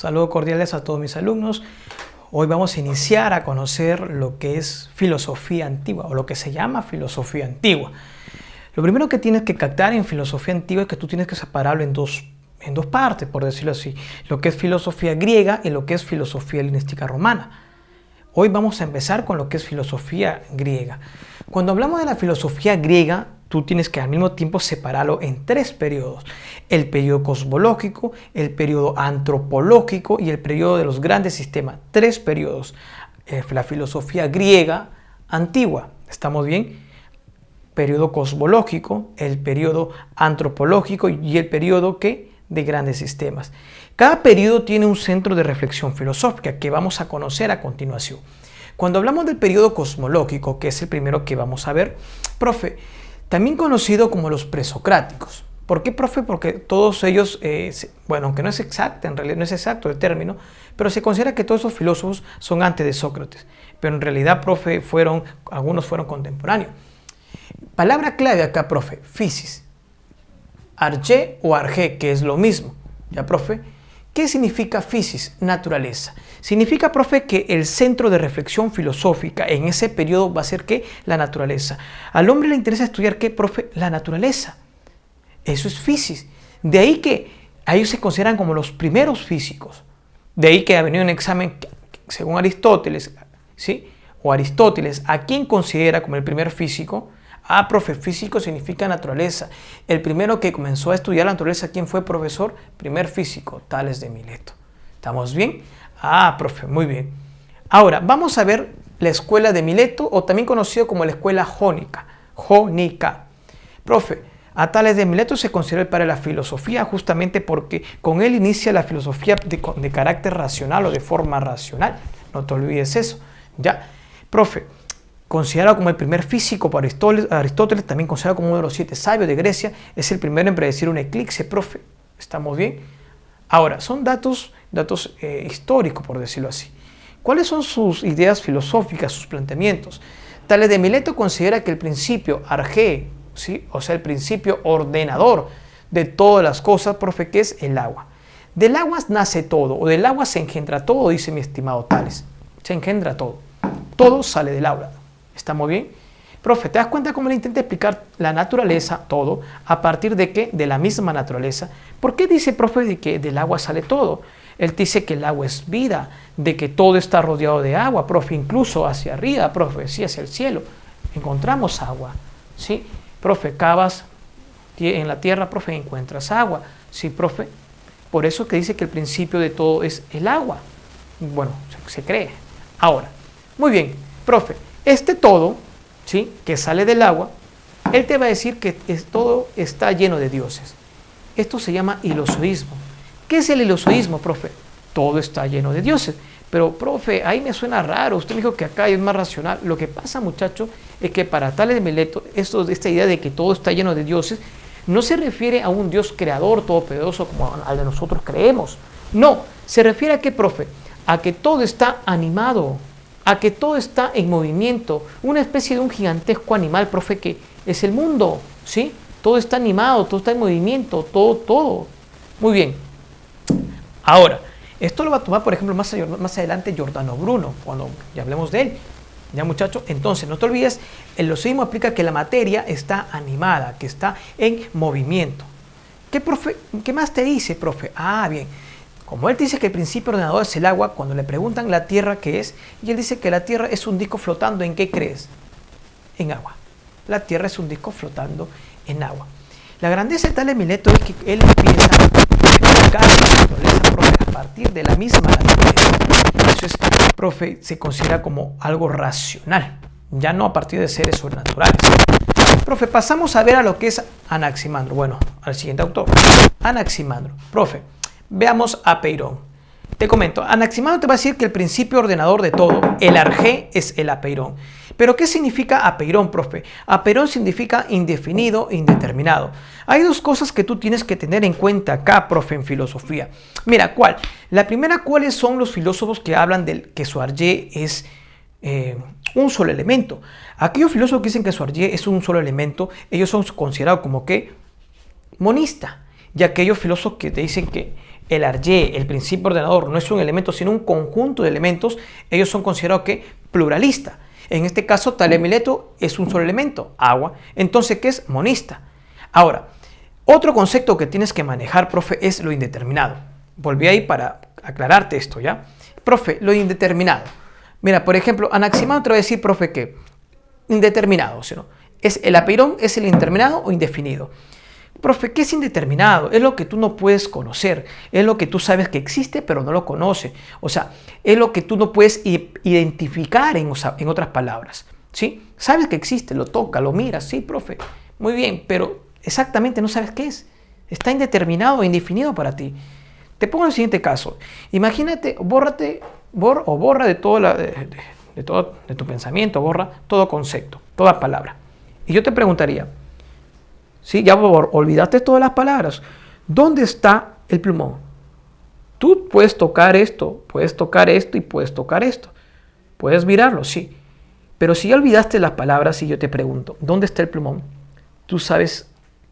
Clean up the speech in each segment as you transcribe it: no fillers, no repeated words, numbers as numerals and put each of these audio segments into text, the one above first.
Saludos cordiales a todos mis alumnos. Hoy vamos a iniciar a conocer lo que es filosofía antigua o lo que se llama filosofía antigua. Lo primero que tienes que captar en filosofía antigua es que tú tienes que separarlo en dos partes, por decirlo así. Lo que es filosofía griega y lo que es filosofía helenística romana. Hoy vamos a empezar con lo que es filosofía griega. Cuando hablamos de la filosofía griega, tú tienes que al mismo tiempo separarlo en tres periodos. El periodo cosmológico, el periodo antropológico y el periodo de los grandes sistemas. Tres periodos. La filosofía griega antigua. ¿Estamos bien? Periodo cosmológico, el periodo antropológico y el periodo de grandes sistemas. Cada periodo tiene un centro de reflexión filosófica que vamos a conocer a continuación. Cuando hablamos del periodo cosmológico, que es el primero que vamos a ver, profe, también conocido como los presocráticos. ¿Por qué, profe? Porque todos ellos, bueno, aunque no es exacto, en realidad no es exacto el término, pero se considera que todos esos filósofos son antes de Sócrates. Pero en realidad, profe, algunos fueron contemporáneos. Palabra clave acá, profe, physis. Arché o arjé, que es lo mismo. ¿Ya, profe? ¿Qué significa physis? Naturaleza. Significa, profe, que el centro de reflexión filosófica en ese periodo va a ser ¿qué? La naturaleza. Al hombre le interesa estudiar ¿qué, profe? La naturaleza. Eso es physis. De ahí que a ellos se consideran como los primeros físicos. De ahí que ha venido un examen según Aristóteles, ¿sí? O Aristóteles, ¿a quién considera como el primer físico? Ah, profe, físico significa naturaleza. El primero que comenzó a estudiar la naturaleza, ¿quién fue profesor? Primer físico, Tales de Mileto. ¿Estamos bien? Ah, profe, muy bien. Ahora, vamos a ver la escuela de Mileto, o también conocido como la escuela jónica. Jónica. Profe, a Tales de Mileto se considera el padre de la filosofía justamente porque con él inicia la filosofía de carácter racional o de forma racional. No te olvides eso. ¿Ya? Profe, considerado como el primer físico por Aristóteles, también considerado como uno de los 7 sabios de Grecia, es el primero en predecir un eclipse, profe. ¿Estamos bien? Ahora, son datos históricos, por decirlo así. ¿Cuáles son sus ideas filosóficas, sus planteamientos? Tales de Mileto considera que el principio arjé, ¿sí? O sea, el principio ordenador de todas las cosas, profe, que es el agua. Del agua nace todo, o del agua se engendra todo, dice mi estimado Tales. Se engendra todo. Todo sale del agua. ¿Estamos bien? Profe, ¿te das cuenta cómo le intenta explicar la naturaleza, todo, a partir de qué? De la misma naturaleza. ¿Por qué dice, profe, de que del agua sale todo? Él dice que el agua es vida, de que todo está rodeado de agua, profe, incluso hacia arriba, profe, sí, hacia el cielo. Encontramos agua, ¿sí? Profe, cavas en la tierra, profe, encuentras agua. Sí, profe. Por eso que dice que el principio de todo es el agua. Bueno, se cree. Ahora, muy bien, profe, este todo, ¿sí? Que sale del agua, él te va a decir que todo está lleno de dioses. Esto se llama ilosoísmo. ¿Qué es el ilosoísmo, profe? Todo está lleno de dioses. Pero, profe, ahí me suena raro. Usted me dijo que acá es más racional. Lo que pasa, muchacho, es que para Tales de Mileto, esta idea de que todo está lleno de dioses, no se refiere a un Dios creador todopoderoso como al de nosotros creemos. No, se refiere a qué, profe? A que todo está animado, a que todo está en movimiento, una especie de un gigantesco animal, profe, que es el mundo, ¿sí? Todo está animado, todo está en movimiento, todo. Muy bien. Ahora, esto lo va a tomar, por ejemplo, más adelante Giordano Bruno, cuando ya hablemos de él. ¿Ya, muchachos? Entonces, no te olvides, el ilosoísmo aplica que la materia está animada, que está en movimiento. ¿Qué más te dice, profe? Ah, bien. Como él dice que el principio ordenador es el agua, cuando le preguntan la tierra qué es, y él dice que la tierra es un disco flotando, ¿en qué crees? En agua. La tierra es un disco flotando en agua. La grandeza de Tales de Mileto es que él empieza a explicar la naturaleza, profe, a partir de la misma naturaleza. Eso es, profe, se considera como algo racional, ya no a partir de seres sobrenaturales. Profe, pasamos a ver a lo que es Anaximandro. Bueno, al siguiente autor. Anaximandro. Profe, veamos a Apeirón. Te comento, Anaximandro te va a decir que el principio ordenador de todo, el arjé, es el apeirón. Pero ¿qué significa apeirón, profe? Apeirón significa indefinido, indeterminado. Hay dos cosas que tú tienes que tener en cuenta acá, profe, en filosofía. Mira, ¿cuál? La primera, ¿cuáles son los filósofos que hablan del que su arjé es un solo elemento? Aquellos filósofos que dicen que su arjé es un solo elemento, ellos son considerados como que monista. Y aquellos filósofos que te dicen que el arjé, el principio ordenador, no es un elemento, sino un conjunto de elementos, ellos son considerados que pluralista. En este caso, Tales de Mileto es un solo elemento, agua. Entonces, ¿qué es? Monista. Ahora, otro concepto que tienes que manejar, profe, es lo indeterminado. Volví ahí para aclararte esto, ¿ya? Profe, lo indeterminado. Mira, por ejemplo, Anaximandro te va a decir, profe, que indeterminado, ¿sí, no? ¿Es el apeirón, es el indeterminado o indefinido? Profe, ¿qué es indeterminado? Es lo que tú no puedes conocer, es lo que tú sabes que existe pero no lo conoces. O sea, es lo que tú no puedes identificar en otras palabras, ¿sí? Sabes que existe, lo tocas, lo miras, sí, profe, muy bien, pero exactamente no sabes qué es. Está indeterminado o indefinido para ti. Te pongo el siguiente caso. Imagínate, borra de todo, de tu pensamiento, borra todo concepto, toda palabra. Y yo te preguntaría, ¿sí? Ya olvidaste todas las palabras. ¿Dónde está el plumón? Tú puedes tocar esto y puedes tocar esto. Puedes mirarlo, sí. Pero si ya olvidaste las palabras y yo te pregunto, ¿dónde está el plumón? ¿Tú sabes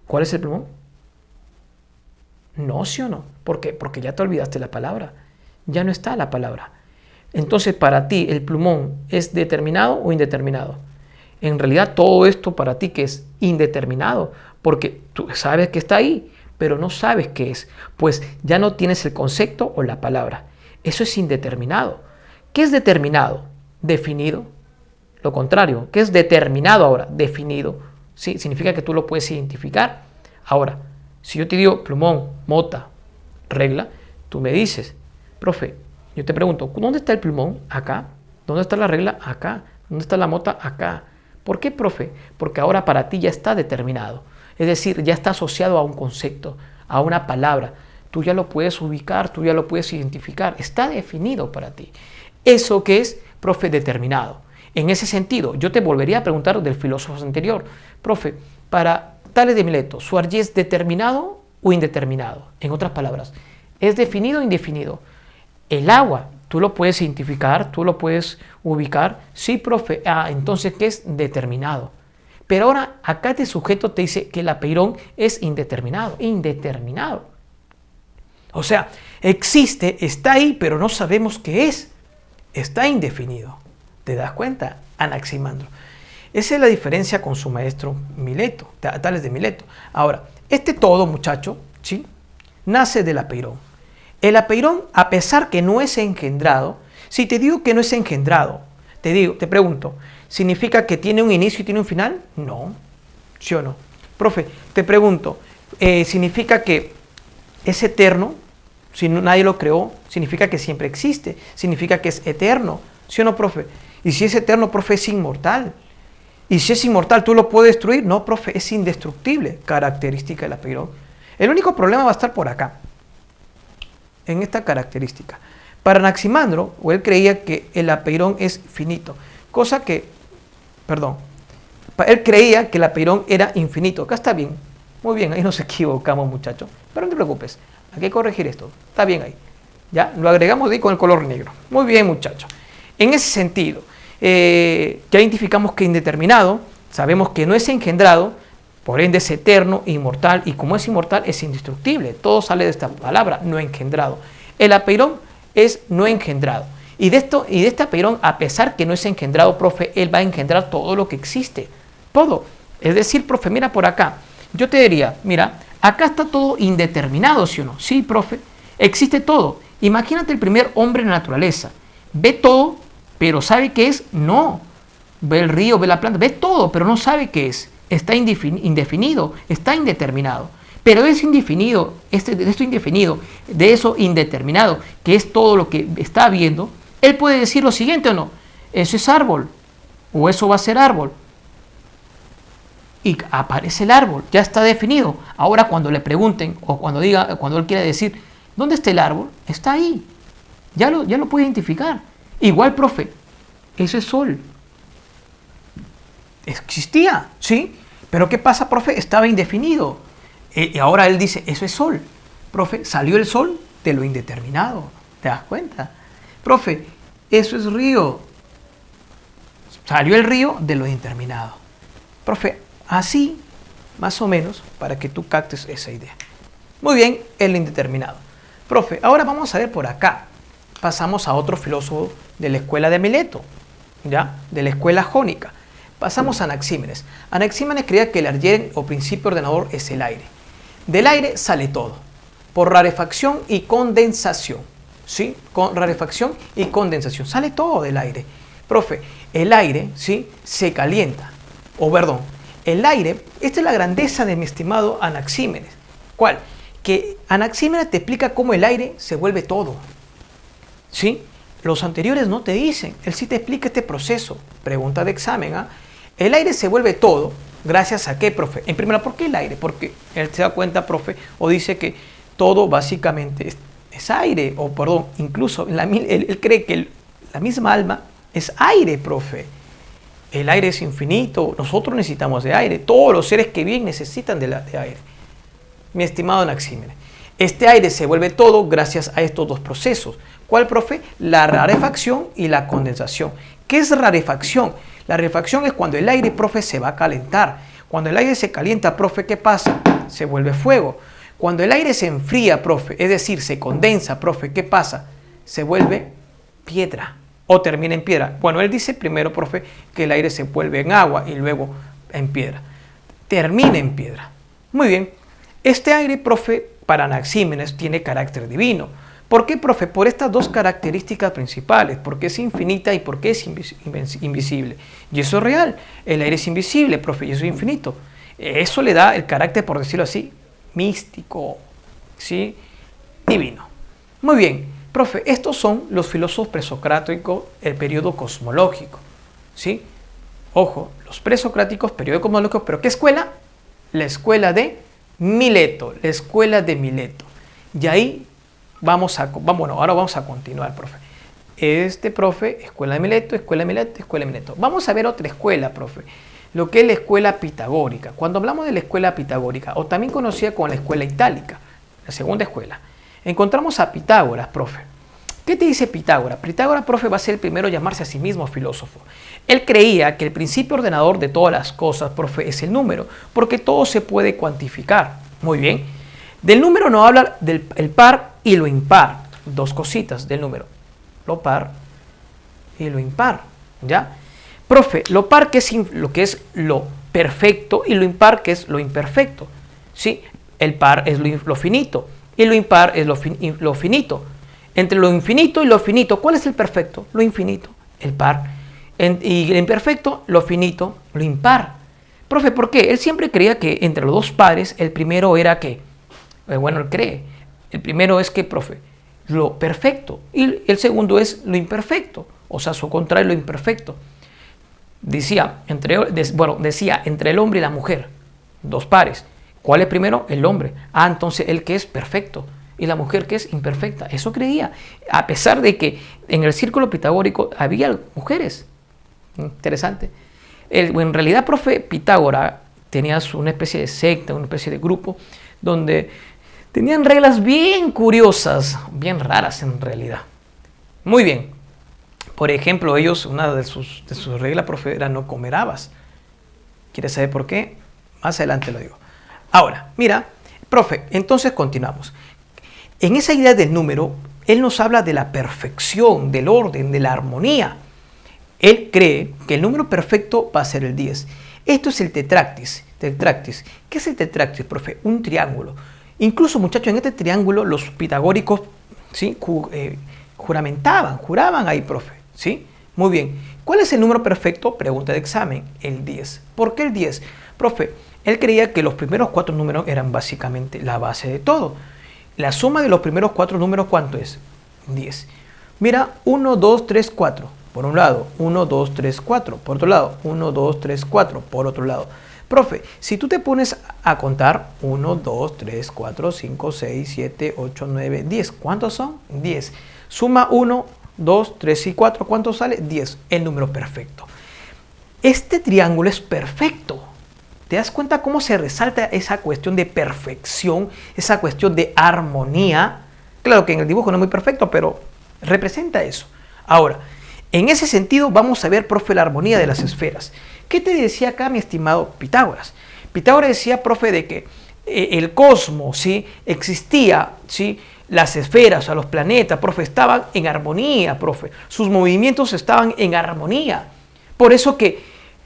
cuál es el plumón? No, ¿sí o no? ¿Por qué? Porque ya te olvidaste la palabra. Ya no está la palabra. Entonces, para ti, ¿el plumón es determinado o indeterminado? En realidad, todo esto para ti que es indeterminado, porque tú sabes que está ahí, pero no sabes qué es, pues ya no tienes el concepto o la palabra. Eso es indeterminado. ¿Qué es determinado? Definido. Lo contrario, ¿qué es determinado ahora? Definido. ¿Sí? Significa que tú lo puedes identificar. Ahora, si yo te digo plumón, mota, regla, tú me dices, profe, yo te pregunto, ¿dónde está el plumón? Acá. ¿Dónde está la regla? Acá. ¿Dónde está la mota? Acá. ¿Por qué, profe? Porque ahora para ti ya está determinado. Es decir, ya está asociado a un concepto, a una palabra. Tú ya lo puedes ubicar, tú ya lo puedes identificar. Está definido para ti. ¿Eso qué es, profe? Determinado. En ese sentido, yo te volvería a preguntar del filósofo anterior. Profe, para Tales de Mileto, ¿su arjé es determinado o indeterminado? En otras palabras, ¿es definido o indefinido? El agua, ¿tú lo puedes identificar? ¿Tú lo puedes ubicar? Sí, profe. Entonces, ¿qué es? Determinado. Pero ahora, acá este sujeto te dice que el apeirón es indeterminado. Indeterminado. O sea, existe, está ahí, pero no sabemos qué es. Está indefinido. ¿Te das cuenta? Anaximandro. Esa es la diferencia con su maestro Mileto, Tales de Mileto. Ahora, este todo, muchacho, ¿sí? Nace del apeirón. El apeirón, a pesar que no es engendrado, si te digo que no es engendrado, te pregunto, ¿significa que tiene un inicio y tiene un final? No. ¿Sí o no? Profe, te pregunto, ¿significa que es eterno? Si nadie lo creó, significa que siempre existe, significa que es eterno. ¿Sí o no, profe? Y si es eterno, profe, es inmortal. Y si es inmortal, ¿tú lo puedes destruir? No, profe, es indestructible, característica del apeirón. El único problema va a estar por acá, en esta característica. Para Anaximandro, él creía que el apeirón es finito, él creía que el apeirón era infinito. Acá está bien, muy bien, ahí nos equivocamos, muchachos, pero no te preocupes, hay que corregir esto, está bien ahí. Ya, lo agregamos ahí con el color negro. Muy bien, muchachos. En ese sentido, ya identificamos que indeterminado, sabemos que no es engendrado, por ende es eterno, inmortal, y como es inmortal es indestructible. Todo sale de esta palabra, no engendrado. El apeirón es no engendrado. Y de este apeirón, a pesar que no es engendrado, profe, él va a engendrar todo lo que existe. Todo. Es decir, profe, mira por acá. Yo te diría, mira, acá está todo indeterminado, ¿sí o no? Sí, profe, existe todo. Imagínate el primer hombre en la naturaleza. Ve todo, pero ¿sabe qué es? No. Ve el río, ve la planta, ve todo, pero no sabe qué es. Está indefinido, está indeterminado. Pero es indefinido, de esto indefinido, de eso indeterminado, que es todo lo que está viendo, él puede decir lo siguiente o no, eso es árbol, o eso va a ser árbol. Y aparece el árbol, ya está definido. Ahora cuando le pregunten, o cuando él quiera decir, ¿dónde está el árbol? Está ahí, ya lo puede identificar. Igual, profe, eso es sol. Existía, ¿sí? Pero ¿qué pasa, profe? Estaba indefinido. Y ahora él dice, eso es sol. Profe, salió el sol de lo indeterminado. ¿Te das cuenta? Profe, eso es río. Salió el río de lo indeterminado. Profe, así, más o menos, para que tú captes esa idea. Muy bien, el indeterminado. Profe, ahora vamos a ver por acá. Pasamos a otro filósofo de la escuela de Mileto, ¿ya? De la escuela jónica. Pasamos a Anaxímenes. Anaxímenes creía que el ariel o principio ordenador es el aire. Del aire sale todo, por rarefacción y condensación. ¿Sí? Con rarefacción y condensación. Sale todo del aire. Profe, el aire, ¿sí?, se calienta. O perdón, el aire, esta es la grandeza de mi estimado Anaxímenes. ¿Cuál? Que Anaxímenes te explica cómo el aire se vuelve todo. ¿Sí? Los anteriores no te dicen. Él sí te explica este proceso. Pregunta de examen, ¿ah? El aire se vuelve todo. ¿Gracias a qué, profe? En primera, ¿por qué el aire? Porque él se da cuenta, profe, o dice que todo básicamente es aire. O perdón, incluso él cree que la misma alma es aire, profe. El aire es infinito. Nosotros necesitamos de aire. Todos los seres que viven necesitan de aire. Mi estimado Anaxímenes. Este aire se vuelve todo gracias a estos dos procesos. ¿Cuál, profe? La rarefacción y la condensación. ¿Qué es rarefacción? La rarefacción es cuando el aire, profe, se va a calentar. Cuando el aire se calienta, profe, ¿qué pasa? Se vuelve fuego. Cuando el aire se enfría, profe, es decir, se condensa, profe, ¿qué pasa? Se vuelve piedra o termina en piedra. Bueno, él dice primero, profe, que el aire se vuelve en agua y luego en piedra. Termina en piedra. Muy bien. Este aire, profe, para Anaxímenes tiene carácter divino. ¿Por qué, profe? Por estas dos características principales, porque es infinita y porque es invisible. Y eso es real, el aire es invisible, profe, y eso es infinito. Eso le da el carácter, por decirlo así, místico, ¿sí?, divino. Muy bien, profe, estos son los filósofos presocráticos, el periodo cosmológico, ¿sí? Ojo, los presocráticos, periodo cosmológico, ¿pero qué escuela? La escuela de Mileto, la escuela de Mileto. Y ahí ahora vamos a continuar, profe. Profe, escuela de Mileto, escuela de Mileto, escuela de Mileto. Vamos a ver otra escuela, profe. Lo que es la escuela pitagórica. Cuando hablamos de la escuela pitagórica, o también conocida como la escuela itálica, la segunda escuela, encontramos a Pitágoras, profe. ¿Qué te dice Pitágoras? Pitágoras, profe, va a ser el primero a llamarse a sí mismo filósofo. Él creía que el principio ordenador de todas las cosas, profe, es el número, porque todo se puede cuantificar. Muy bien. Del número no habla el par y lo impar. Dos cositas del número. Lo par y lo impar. ¿Ya? Profe, lo par que es lo que es lo perfecto y lo impar que es lo imperfecto. ¿Sí? El par es lo finito y lo impar es lo finito. Entre lo infinito y lo finito, ¿cuál es el perfecto? Lo infinito, el par. Y el imperfecto, lo finito, lo impar. Profe, ¿por qué? Él siempre creía que entre los dos pares, el primero era que, bueno, él cree, el primero es que, profe, lo perfecto, y el segundo es lo imperfecto, o sea, su contrario, lo imperfecto. Decía, entre el hombre y la mujer, dos pares. ¿Cuál es primero? El hombre. Entonces, el que es perfecto. Y la mujer que es imperfecta. Eso creía. A pesar de que en el círculo pitagórico había mujeres. Interesante. En realidad, profe, Pitágoras tenía una especie de secta, una especie de grupo, donde tenían reglas bien curiosas, bien raras en realidad. Muy bien. Por ejemplo, ellos, una de sus reglas, profe, era no comer habas. ¿Quieres saber por qué? Más adelante lo digo. Ahora, mira, profe, entonces continuamos. En esa idea del número, él nos habla de la perfección, del orden, de la armonía. Él cree que el número perfecto va a ser el 10. Esto es el tetráctis. ¿Qué es el tetráctis, profe? Un triángulo. Incluso, muchachos, en este triángulo los pitagóricos, ¿sí?, juraban ahí, profe. ¿Sí? Muy bien. ¿Cuál es el número perfecto? Pregunta de examen. El 10. ¿Por qué el 10? Profe, él creía que los primeros 4 números eran básicamente la base de todo. La suma de los primeros 4 números, ¿cuánto es? 10. Mira, 1, 2, 3, 4. Por un lado, 1, 2, 3, 4. Por otro lado, 1, 2, 3, 4. Por otro lado. Profe, si tú te pones a contar 1, 2, 3, 4, 5, 6, 7, 8, 9, 10. ¿Cuántos son? 10. Suma 1, 2, 3 y 4. ¿Cuánto sale? 10. El número perfecto. Este triángulo es perfecto. ¿Te das cuenta cómo se resalta esa cuestión de perfección, esa cuestión de armonía? Claro que en el dibujo no es muy perfecto, pero representa eso. Ahora, en ese sentido vamos a ver, profe, la armonía de las esferas. ¿Qué te decía acá mi estimado Pitágoras? Pitágoras decía, profe, de que el cosmos, ¿sí?, existía, ¿sí?, las esferas, los planetas, profe, estaban en armonía, profe. Sus movimientos estaban en armonía. Por eso que,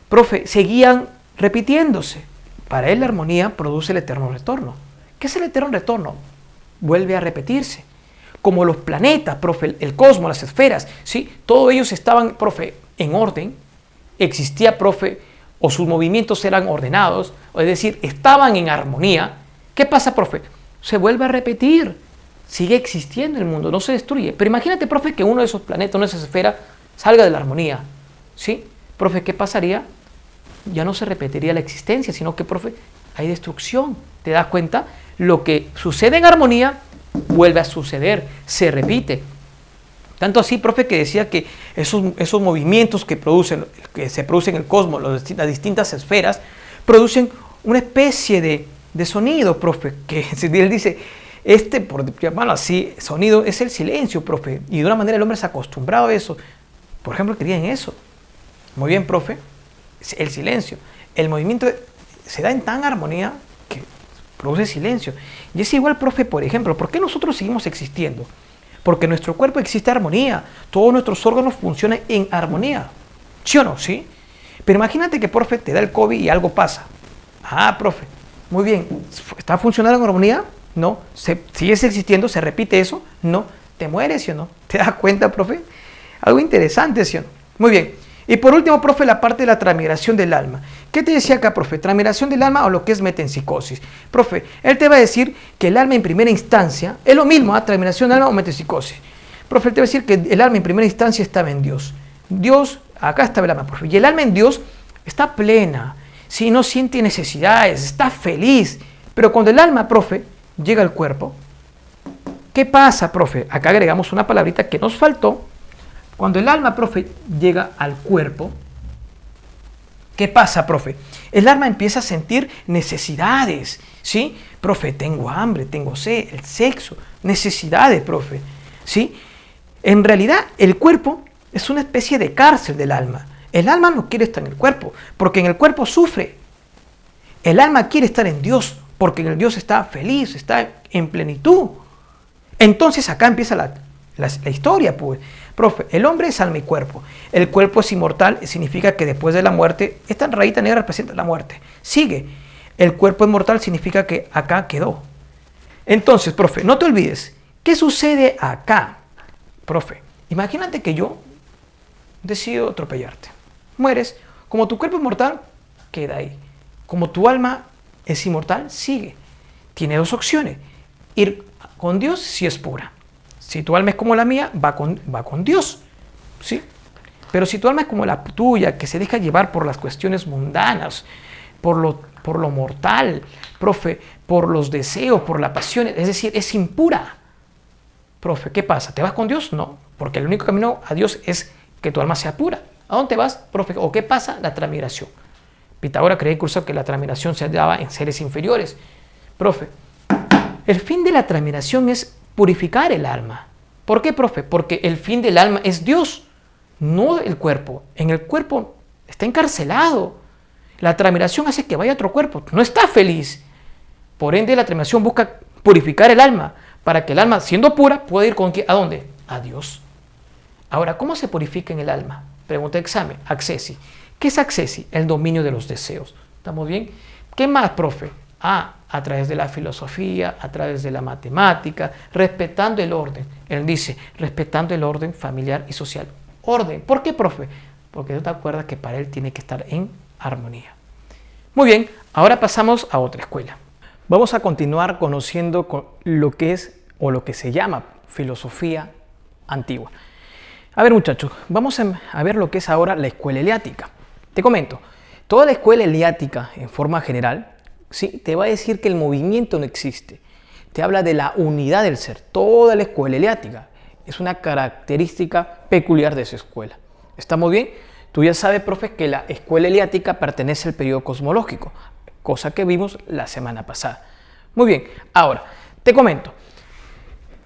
profe, seguían repitiéndose. Para él la armonía produce el eterno retorno. ¿Qué es el eterno retorno? Vuelve a repetirse. Como los planetas, profe, el cosmos, las esferas, ¿sí? Todos ellos estaban, profe, en orden. Existía, profe, o sus movimientos eran ordenados, es decir, estaban en armonía. ¿Qué pasa, profe? Se vuelve a repetir. Sigue existiendo el mundo, no se destruye. Pero imagínate, profe, que uno de esos planetas, una de esas esferas, salga de la armonía. ¿Sí? Profe, ¿qué pasaría? Ya no se repetiría la existencia, sino que, profe, hay destrucción. ¿Te das cuenta? Lo que sucede en armonía vuelve a suceder, se repite. Tanto así, profe, que decía que esos movimientos que se producen en el cosmos, las distintas esferas, producen una especie de sonido, profe, que él dice, por llamarlo así, sonido es el silencio, profe, y de una manera el hombre se ha acostumbrado a eso. Por ejemplo, quería en eso. Muy bien, profe, el silencio. El movimiento se da en tan armonía que produce silencio. Y es igual, profe, por ejemplo, ¿por qué nosotros seguimos existiendo? Porque en nuestro cuerpo existe armonía, todos nuestros órganos funcionan en armonía. ¿Sí o no? ¿Sí? Pero imagínate que, profe, te da el COVID y algo pasa. Ah, profe, muy bien, ¿está funcionando en armonía? No. ¿Sigues existiendo? ¿Se repite eso? No. ¿Te mueres, sí o no? ¿Te das cuenta, profe? Algo interesante, ¿sí o no? Muy bien. Y por último, profe, la parte de la transmigración del alma. ¿Qué te decía acá, profe? Transmigración del alma o lo que es metempsicosis. Profe, él te va a decir que el alma en primera instancia es lo mismo, transmigración del alma o metempsicosis. Profe, él te va a decir que el alma en primera instancia estaba en Dios. Dios, acá estaba el alma, profe. Y el alma en Dios está plena, ¿sí? No siente necesidades, está feliz. Pero cuando el alma, profe, llega al cuerpo, ¿qué pasa, profe? Acá agregamos una palabrita que nos faltó. Cuando el alma, profe, llega al cuerpo, ¿qué pasa, profe? El alma empieza a sentir necesidades, ¿sí? Profe, tengo hambre, tengo sed, el sexo, necesidades, profe, ¿sí? En realidad, el cuerpo es una especie de cárcel del alma. El alma no quiere estar en el cuerpo, porque en el cuerpo sufre. El alma quiere estar en Dios, porque en el Dios está feliz, está en plenitud. Entonces acá empieza la historia, pues. Profe, el hombre es alma y cuerpo. El cuerpo es inmortal, significa que después de la muerte, esta rayita negra representa la muerte. Sigue. El cuerpo es mortal, significa que acá quedó. Entonces, profe, no te olvides, ¿qué sucede acá? Profe, imagínate que yo decido atropellarte. Mueres. Como tu cuerpo es mortal, queda ahí. Como tu alma es inmortal, sigue. Tiene dos opciones. Ir con Dios si es pura. Si tu alma es como la mía, va con Dios, ¿sí? Pero si tu alma es como la tuya, que se deja llevar por las cuestiones mundanas, por lo mortal, profe, por los deseos, por la pasión, es decir, es impura. Profe, ¿qué pasa? ¿Te vas con Dios? No, porque el único camino a Dios es que tu alma sea pura. ¿A dónde vas, profe? ¿O qué pasa? La transmigración. Pitágoras creía incluso que la transmigración se daba en seres inferiores. Profe, el fin de la transmigración es purificar el alma. ¿Por qué, profe? Porque el fin del alma es Dios, no el cuerpo. En el cuerpo está encarcelado. La transmigración hace que vaya a otro cuerpo. No está feliz. Por ende, la transmigración busca purificar el alma para que el alma, siendo pura, pueda ir con ¿a dónde? A Dios. Ahora, ¿cómo se purifica en el alma? Pregunta de examen. Accesi. ¿Qué es accesi? El dominio de los deseos. ¿Estamos bien? ¿Qué más, profe? A través de la filosofía, a través de la matemática, respetando el orden. Él dice, respetando el orden familiar y social. Orden. ¿Por qué, profe? Porque tú te acuerdas que para él tiene que estar en armonía. Muy bien, ahora pasamos a otra escuela. Vamos a continuar conociendo lo que es o lo que se llama filosofía antigua. A ver, muchachos, vamos a ver lo que es ahora la escuela eleática. Te comento, toda la escuela eleática en forma general, ¿sí?, te va a decir que el movimiento no existe. Te habla de la unidad del ser. Toda la escuela eleática es una característica peculiar de esa escuela. ¿Estamos bien? Tú ya sabes, profe, que la escuela eleática pertenece al periodo cosmológico, cosa que vimos la semana pasada. Muy bien, ahora te comento.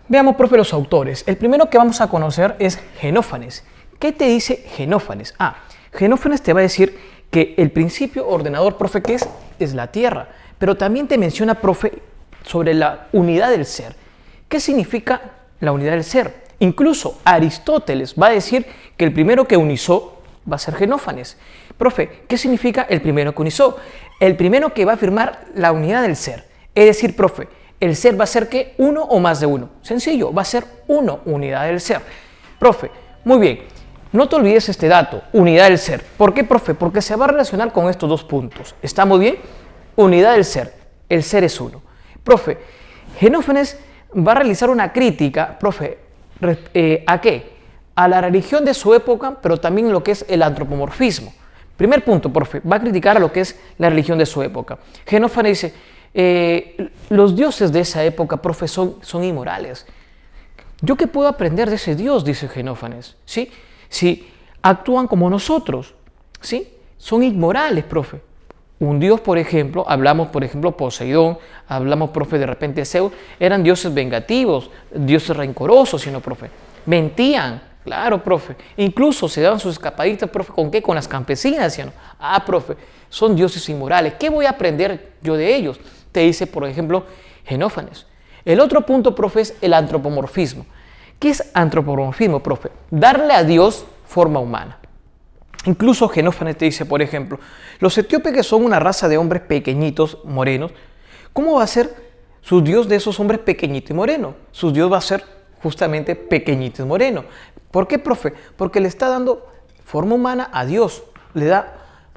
Veamos, profe, los autores. El primero que vamos a conocer es Genófanes. ¿Qué te dice Genófanes? Genófanes te va a decir que el principio ordenador, profe, ¿qué es la Tierra? Pero también te menciona, profe, sobre la unidad del ser. ¿qué significa la unidad del ser? Incluso Aristóteles va a decir que el primero que unizó va a ser Genófanes. Profe, ¿qué significa el primero que unizó? El primero que va a afirmar la unidad del ser. Es decir, profe, el ser va a ser ¿qué? Uno o más de uno. Sencillo, va a ser uno, unidad del ser. Profe, muy bien. No te olvides este dato, unidad del ser. ¿Por qué, profe? Porque se va a relacionar con estos dos puntos. ¿Estamos bien? Unidad del ser. El ser es uno. Profe, Genófanes va a realizar una crítica, profe, ¿a qué? A la religión de su época, pero también lo que es el antropomorfismo. Primer punto, profe, va a criticar a lo que es la religión de su época. Genófanes dice, los dioses de esa época, profe, son inmorales. ¿Yo qué puedo aprender de ese Dios? Dice Genófanes, ¿sí? Si actúan como nosotros, ¿sí? Son inmorales, profe. Un dios, por ejemplo, hablamos, por ejemplo, Poseidón, hablamos, profe, de repente Zeus, eran dioses vengativos, dioses rencorosos, sino, profe. Mentían, claro, profe. Incluso se daban sus escapaditas, profe, ¿con qué? Con las campesinas, ¿sí? Profe, son dioses inmorales. ¿Qué voy a aprender yo de ellos? Te dice, por ejemplo, Genófanes. El otro punto, profe, es el antropomorfismo. ¿Qué es antropomorfismo, profe? Darle a Dios forma humana. Incluso Genófanes te dice, por ejemplo, los etíopes, que son una raza de hombres pequeñitos, morenos, ¿cómo va a ser su Dios de esos hombres pequeñitos y morenos? Su Dios va a ser justamente pequeñito y moreno. ¿Por qué, profe? Porque le está dando forma humana a Dios, le da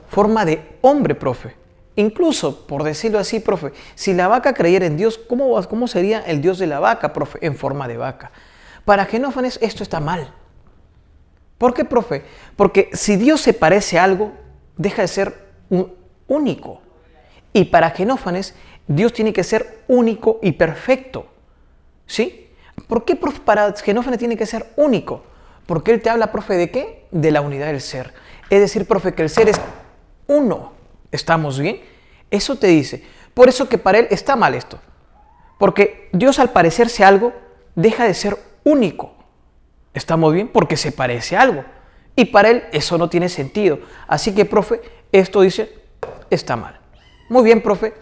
forma de hombre, profe. Incluso, por decirlo así, profe, si la vaca creyera en Dios, ¿cómo sería el Dios de la vaca, profe? En forma de vaca. Para Genófanes esto está mal. ¿Por qué, profe? Porque si Dios se parece a algo, deja de ser único. Y para Genófanes, Dios tiene que ser único y perfecto. ¿Sí? ¿Por qué, profe, para Genófanes tiene que ser único? Porque él te habla, profe, ¿de qué? De la unidad del ser. Es decir, profe, que el ser es uno. ¿Estamos bien? Eso te dice. Por eso que para él está mal esto. Porque Dios, al parecerse a algo, deja de ser único. ¿Estamos bien? Porque se parece a algo. Y para él eso no tiene sentido. Así que, profe, esto dice, está mal. Muy bien, profe.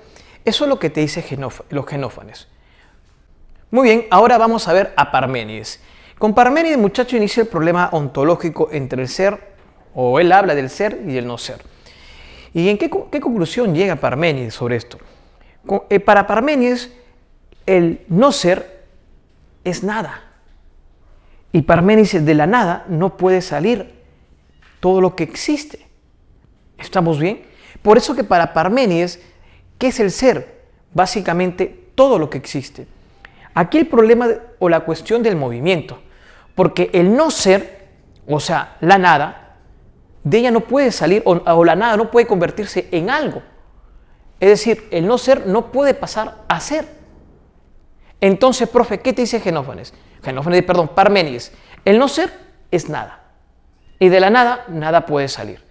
Eso es lo que te dice los Genófanes. Muy bien, ahora vamos a ver a Parménides. Con Parménides, muchacho, inicia el problema ontológico entre el ser, o él habla del ser y el no ser. ¿Y en qué conclusión llega Parménides sobre esto? Para Parménides, el no ser es nada. Y Parménides, de la nada no puede salir todo lo que existe. ¿Estamos bien? Por eso que para Parménides, ¿qué es el ser? Básicamente todo lo que existe. Aquí el problema o la cuestión del movimiento. Porque el no ser, o sea, la nada, de ella no puede salir o la nada no puede convertirse en algo. Es decir, el no ser no puede pasar a ser. Entonces, profe, ¿qué te dice Parménides? El no ser es nada. Y de la nada, nada puede salir.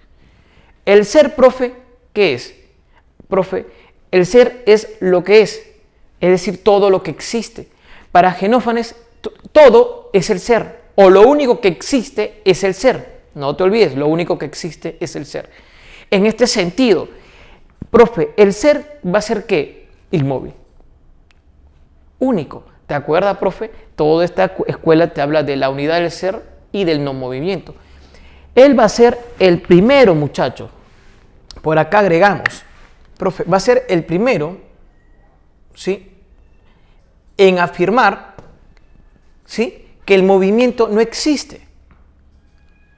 El ser, profe, ¿qué es? Profe, el ser es lo que es decir, todo lo que existe. Para Genófanes, todo es el ser, o lo único que existe es el ser. No te olvides, lo único que existe es el ser. En este sentido, profe, el ser va a ser ¿qué? Inmóvil. Único. ¿Te acuerdas, profe? Toda esta escuela te habla de la unidad del ser y del no movimiento. Él va a ser el primero, muchachos. Por acá agregamos, profe, va a ser el primero, ¿sí?, en afirmar, ¿sí?, que el movimiento no existe.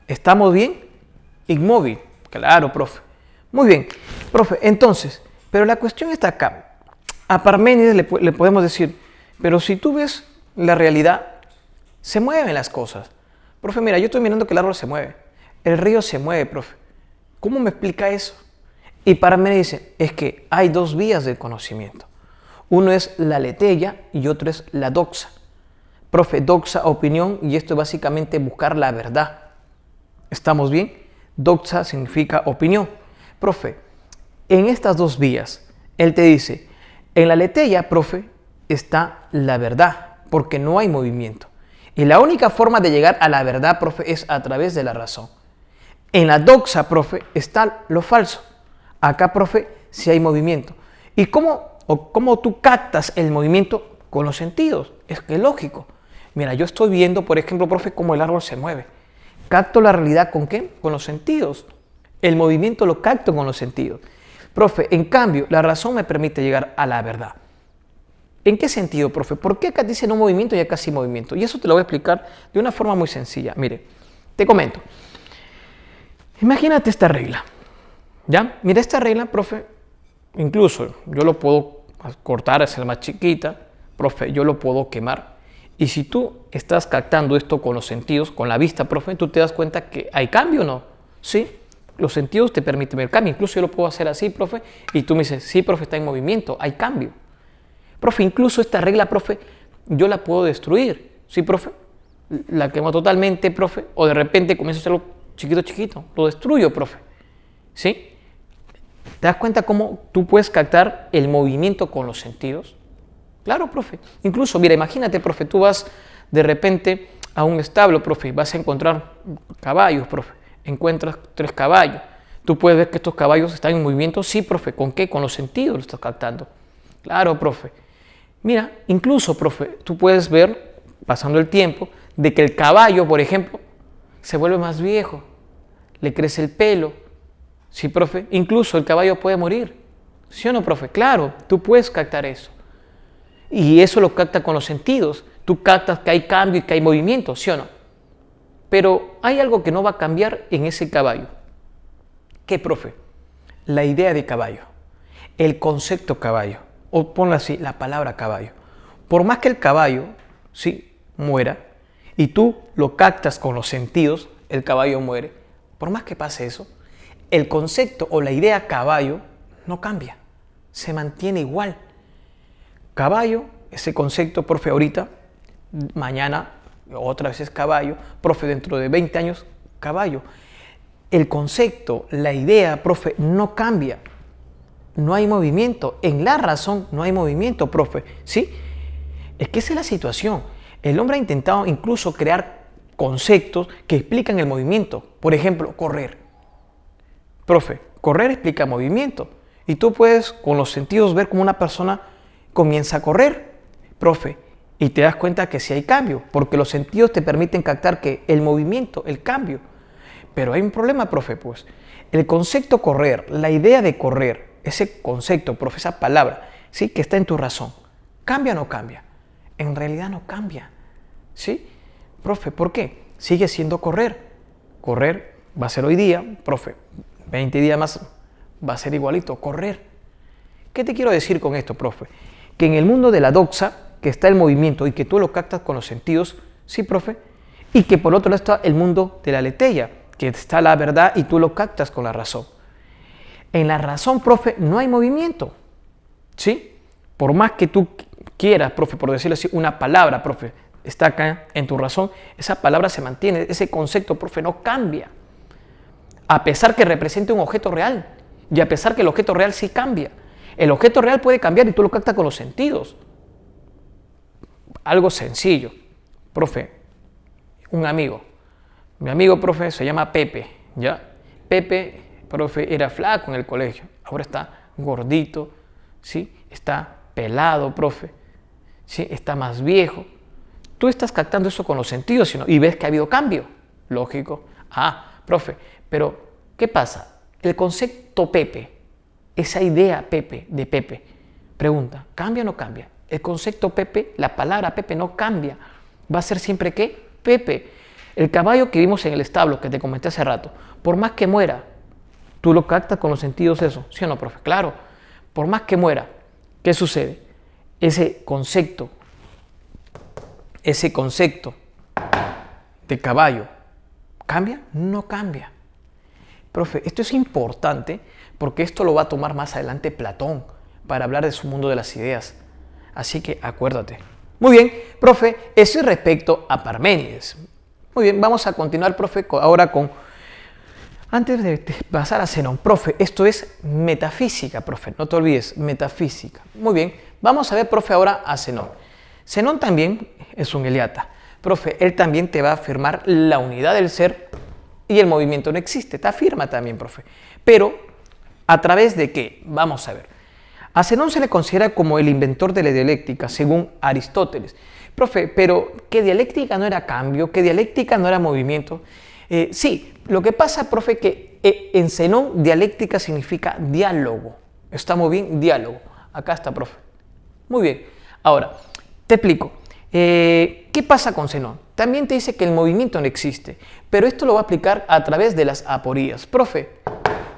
¿Estamos bien? Inmóvil. Claro, profe. Muy bien, profe. Entonces, pero la cuestión está acá. A Parménides le podemos decir, pero si tú ves la realidad, se mueven las cosas. Profe, mira, yo estoy mirando que el árbol se mueve. El río se mueve, profe. ¿Cómo me explica eso? Y Parménides dice, es que hay dos vías del conocimiento. Uno es la aletheia y otro es la doxa. Profe, doxa, opinión, y esto es básicamente buscar la verdad. ¿Estamos bien? Doxa significa opinión. Profe, en estas dos vías, él te dice, en la aletheia, profe, está la verdad, porque no hay movimiento. Y la única forma de llegar a la verdad, profe, es a través de la razón. En la doxa, profe, está lo falso. Acá, profe, sí hay movimiento. ¿Y cómo tú captas el movimiento? Con los sentidos. Es que es lógico. Mira, yo estoy viendo, por ejemplo, profe, cómo el árbol se mueve. ¿Capto la realidad con qué? Con los sentidos. El movimiento lo capto con los sentidos. Profe, en cambio, la razón me permite llegar a la verdad. ¿En qué sentido, profe? ¿Por qué acá dice no movimiento y acá sí movimiento? Y eso te lo voy a explicar de una forma muy sencilla. Mire, te comento. Imagínate esta regla. ¿Ya? Mira, esta regla, profe, incluso yo lo puedo cortar, hacer más chiquita. Profe, yo lo puedo quemar. Y si tú estás captando esto con los sentidos, con la vista, profe, tú te das cuenta que hay cambio o no. ¿Sí? Los sentidos te permiten ver cambio. Incluso yo lo puedo hacer así, profe, y tú me dices, sí, profe, está en movimiento, hay cambio. Profe, incluso esta regla, profe, yo la puedo destruir. ¿Sí, profe? La quemo totalmente, profe, o de repente comienzo a hacerlo chiquito, chiquito. Lo destruyo, profe. ¿Sí? ¿Te das cuenta cómo tú puedes captar el movimiento con los sentidos? Claro, profe. Incluso, mira, imagínate, profe, tú vas de repente a un establo, profe, vas a encontrar caballos, profe. Encuentras 3 caballos. Tú puedes ver que estos caballos están en movimiento. Sí, profe. ¿Con qué? Con los sentidos lo estás captando. Claro, profe. Mira, incluso, profe, tú puedes ver, pasando el tiempo, de que el caballo, por ejemplo, se vuelve más viejo, le crece el pelo. Sí, profe. Incluso el caballo puede morir. ¿Sí o no, profe? Claro, tú puedes captar eso. Y eso lo capta con los sentidos. Tú captas que hay cambio y que hay movimiento, ¿sí o no? Pero hay algo que no va a cambiar en ese caballo. ¿Qué, profe? La idea de caballo, el concepto caballo, o ponlo así, la palabra caballo. Por más que el caballo, sí, muera, y tú lo captas con los sentidos, el caballo muere. Por más que pase eso, el concepto o la idea caballo no cambia, se mantiene igual. Caballo, ese concepto, profe, ahorita, mañana, otra vez es caballo, profe, dentro de 20 años, caballo. El concepto, la idea, profe, no cambia. No hay movimiento. En la razón no hay movimiento, profe. ¿Sí? Es que esa es la situación. El hombre ha intentado incluso crear conceptos que explican el movimiento. Por ejemplo, correr. Profe, correr explica movimiento. Y tú puedes con los sentidos ver cómo una persona comienza a correr, profe, y te das cuenta que sí hay cambio, porque los sentidos te permiten captar que el movimiento, el cambio. Pero hay un problema, profe, pues. El concepto correr, la idea de correr, ese concepto, profe, esa palabra, ¿sí? Que está en tu razón, ¿cambia o no cambia? En realidad no cambia, ¿sí? Profe, ¿por qué? Sigue siendo correr. Correr va a ser hoy día, profe, 20 días más va a ser igualito, correr. ¿Qué te quiero decir con esto, profe? Que en el mundo de la doxa, que está el movimiento y que tú lo captas con los sentidos, sí, profe, y que por otro lado está el mundo de la aletheia, que está la verdad y tú lo captas con la razón. En la razón, profe, no hay movimiento, ¿sí? Por más que tú quieras, profe, por decirlo así, una palabra, profe, está acá en tu razón, esa palabra se mantiene, ese concepto, profe, no cambia. A pesar que represente un objeto real y a pesar que el objeto real sí cambia. El objeto real puede cambiar y tú lo captas con los sentidos. Algo sencillo. Profe, un amigo. Mi amigo, profe, se llama Pepe, ¿ya? Pepe, profe, era flaco en el colegio. Ahora está gordito, ¿sí? Está pelado, profe, ¿sí? Está más viejo. Tú estás captando eso con los sentidos, ¿sí? Y ves que ha habido cambio. Lógico. Ah, profe, pero ¿qué pasa? El concepto Pepe, esa idea Pepe, de Pepe, pregunta, ¿cambia o no cambia? El concepto Pepe, la palabra Pepe no cambia. Va a ser siempre ¿qué? Pepe. El caballo que vimos en el establo, que te comenté hace rato, por más que muera, tú lo captas con los sentidos eso, ¿sí o no, profe? Claro, por más que muera, ¿qué sucede? Ese concepto de caballo, ¿cambia? No cambia. Profe, esto es importante porque esto lo va a tomar más adelante Platón para hablar de su mundo de las ideas. Así que acuérdate. Muy bien, profe, eso es respecto a Parménides. Muy bien, vamos a continuar, profe, ahora con... Antes de pasar a Zenón, profe, esto es metafísica, profe, no te olvides, metafísica. Muy bien, vamos a ver, profe, ahora a Zenón. Zenón también es un eleata. Profe, él también te va a afirmar la unidad del ser y el movimiento no existe. Te afirma también, profe. Pero, ¿a través de qué? Vamos a ver. A Zenón se le considera como el inventor de la dialéctica, según Aristóteles. Profe, pero ¿que dialéctica no era cambio? ¿Que dialéctica no era movimiento? Sí, lo que pasa, profe, que en Zenón dialéctica significa diálogo. Está muy bien, diálogo. Acá está, profe. Muy bien. Ahora, te explico. ¿Qué pasa con Zenón? También te dice que el movimiento no existe, pero esto lo va a aplicar a través de las aporías. Profe,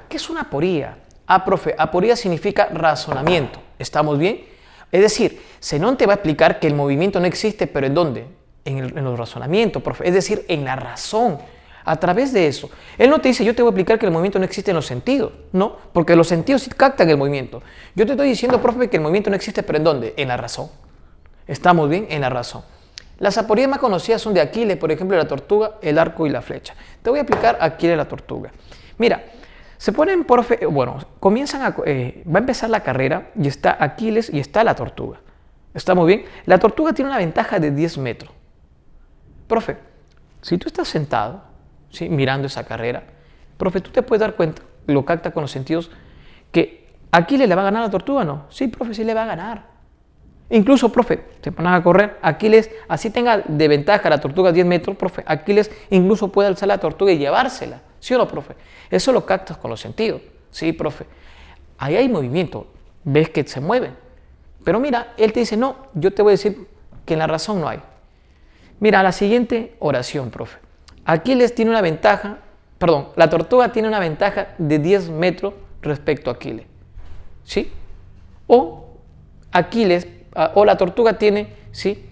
¿qué es una aporía? Profe, aporía significa razonamiento. ¿Estamos bien? Es decir, Zenón te va a explicar que el movimiento no existe, pero ¿en dónde? En los razonamientos, profe. Es decir, en la razón. A través de eso. Él no te dice, yo te voy a explicar que el movimiento no existe en los sentidos. No, porque los sentidos sí captan el movimiento. Yo te estoy diciendo, profe, que el movimiento no existe, pero ¿en dónde? En la razón. ¿Estamos bien? En la razón. Las aporías más conocidas son de Aquiles, por ejemplo, la tortuga, el arco y la flecha. Te voy a aplicar Aquiles la tortuga. Mira, se ponen, profe, bueno, va a empezar la carrera y está Aquiles y está la tortuga. ¿Está muy bien? La tortuga tiene una ventaja de 10 metros. Profe, si tú estás sentado, ¿sí?, mirando esa carrera, profe, tú te puedes dar cuenta, lo capta con los sentidos, que Aquiles le va a ganar a la tortuga, ¿no? Sí, profe, sí le va a ganar. Incluso, profe, se ponen a correr, Aquiles, así tenga de ventaja la tortuga 10 metros, profe, Aquiles incluso puede alzar la tortuga y llevársela. ¿Sí o no, profe? Eso lo captas con los sentidos. Sí, profe. Ahí hay movimiento. Ves que se mueven. Pero mira, él te dice, no, yo te voy a decir que en la razón no hay. Mira, la siguiente oración, profe. Aquiles tiene una ventaja, perdón, la tortuga tiene una ventaja de 10 metros respecto a Aquiles. ¿Sí? O Aquiles, o la tortuga tiene, ¿sí?,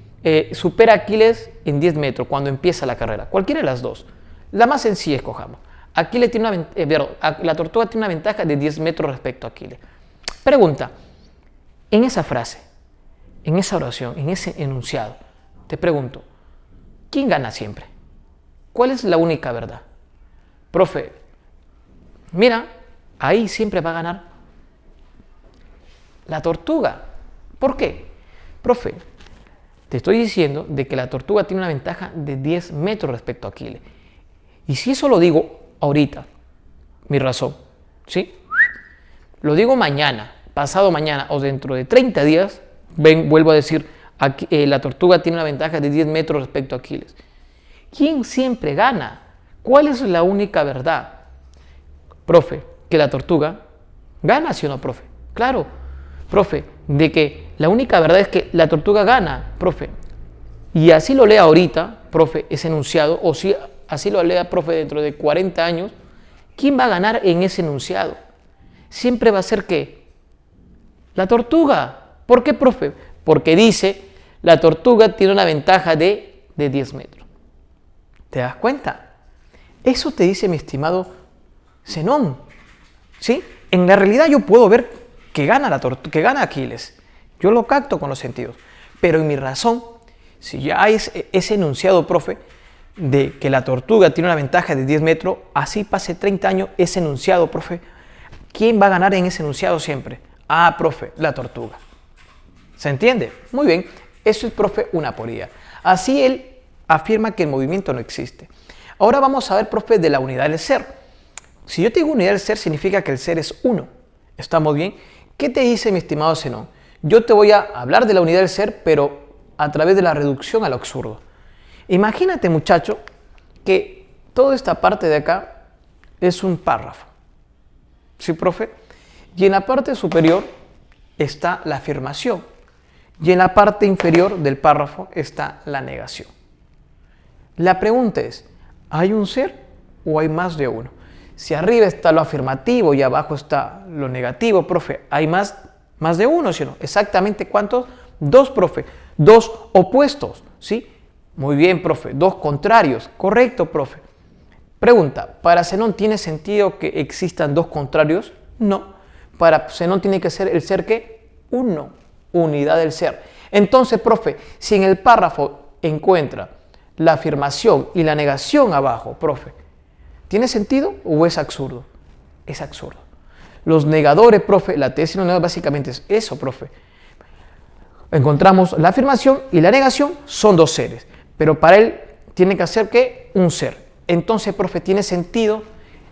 supera a Aquiles en 10 metros cuando empieza la carrera. Cualquiera de las dos. La más sencilla escojamos. Aquiles tiene la tortuga tiene una ventaja de 10 metros respecto a Aquiles. Pregunta, en esa frase, en esa oración, en ese enunciado, te pregunto, ¿quién gana siempre? ¿Cuál es la única verdad? Profe, mira, ahí siempre va a ganar la tortuga. ¿Por qué? Profe, te estoy diciendo de que la tortuga tiene una ventaja de 10 metros respecto a Aquiles. Y si eso lo digo ahorita, mi razón, ¿sí? Lo digo mañana, pasado mañana o dentro de 30 días, vuelvo a decir, la tortuga tiene una ventaja de 10 metros respecto a Aquiles. ¿Quién siempre gana? ¿Cuál es la única verdad? Profe, que la tortuga gana, ¿sí o no, profe? Claro, profe, de que la única verdad es que la tortuga gana, profe. Y así lo lea ahorita, profe, ese enunciado, o si así lo lea, profe, dentro de 40 años, ¿quién va a ganar en ese enunciado? Siempre va a ser ¿qué? La tortuga. ¿Por qué, profe? Porque dice, la tortuga tiene una ventaja de 10 metros. ¿Te das cuenta? Eso te dice mi estimado Zenón. ¿Sí? En la realidad yo puedo ver que que gana Aquiles. Yo lo capto con los sentidos. Pero en mi razón, si ya hay ese enunciado, profe, de que la tortuga tiene una ventaja de 10 metros, así pase 30 años, ese enunciado, profe, ¿quién va a ganar en ese enunciado siempre? Profe, la tortuga. ¿Se entiende? Muy bien, eso es, profe, una aporía. Así él afirma que el movimiento no existe. Ahora vamos a ver, profe, de la unidad del ser. Si yo te digo unidad del ser, significa que el ser es uno. ¿Estamos bien? ¿Qué te dice mi estimado Zenón? Yo te voy a hablar de la unidad del ser, pero a través de la reducción a lo absurdo. Imagínate, muchacho, que toda esta parte de acá es un párrafo. ¿Sí, profe? Y en la parte superior está la afirmación. Y en la parte inferior del párrafo está la negación. La pregunta es, ¿hay un ser o hay más de uno? Si arriba está lo afirmativo y abajo está lo negativo, profe, ¿hay más de uno, ¿sí o no? ¿Exactamente cuántos? Dos, profe. Dos opuestos, ¿sí? Muy bien, profe. Dos contrarios. Correcto, profe. Pregunta, ¿para Zenón tiene sentido que existan dos contrarios? No. Para Zenón tiene que ser el ser ¿qué? Uno. Unidad del ser. Entonces, profe, si en el párrafo encuentra la afirmación y la negación abajo, profe, ¿tiene sentido o es absurdo? Es absurdo. Los negadores, profe, la tesis de los negadores básicamente es eso, profe. Encontramos la afirmación y la negación, son dos seres, pero para él tiene que hacer ¿qué? Un ser. Entonces, profe, ¿tiene sentido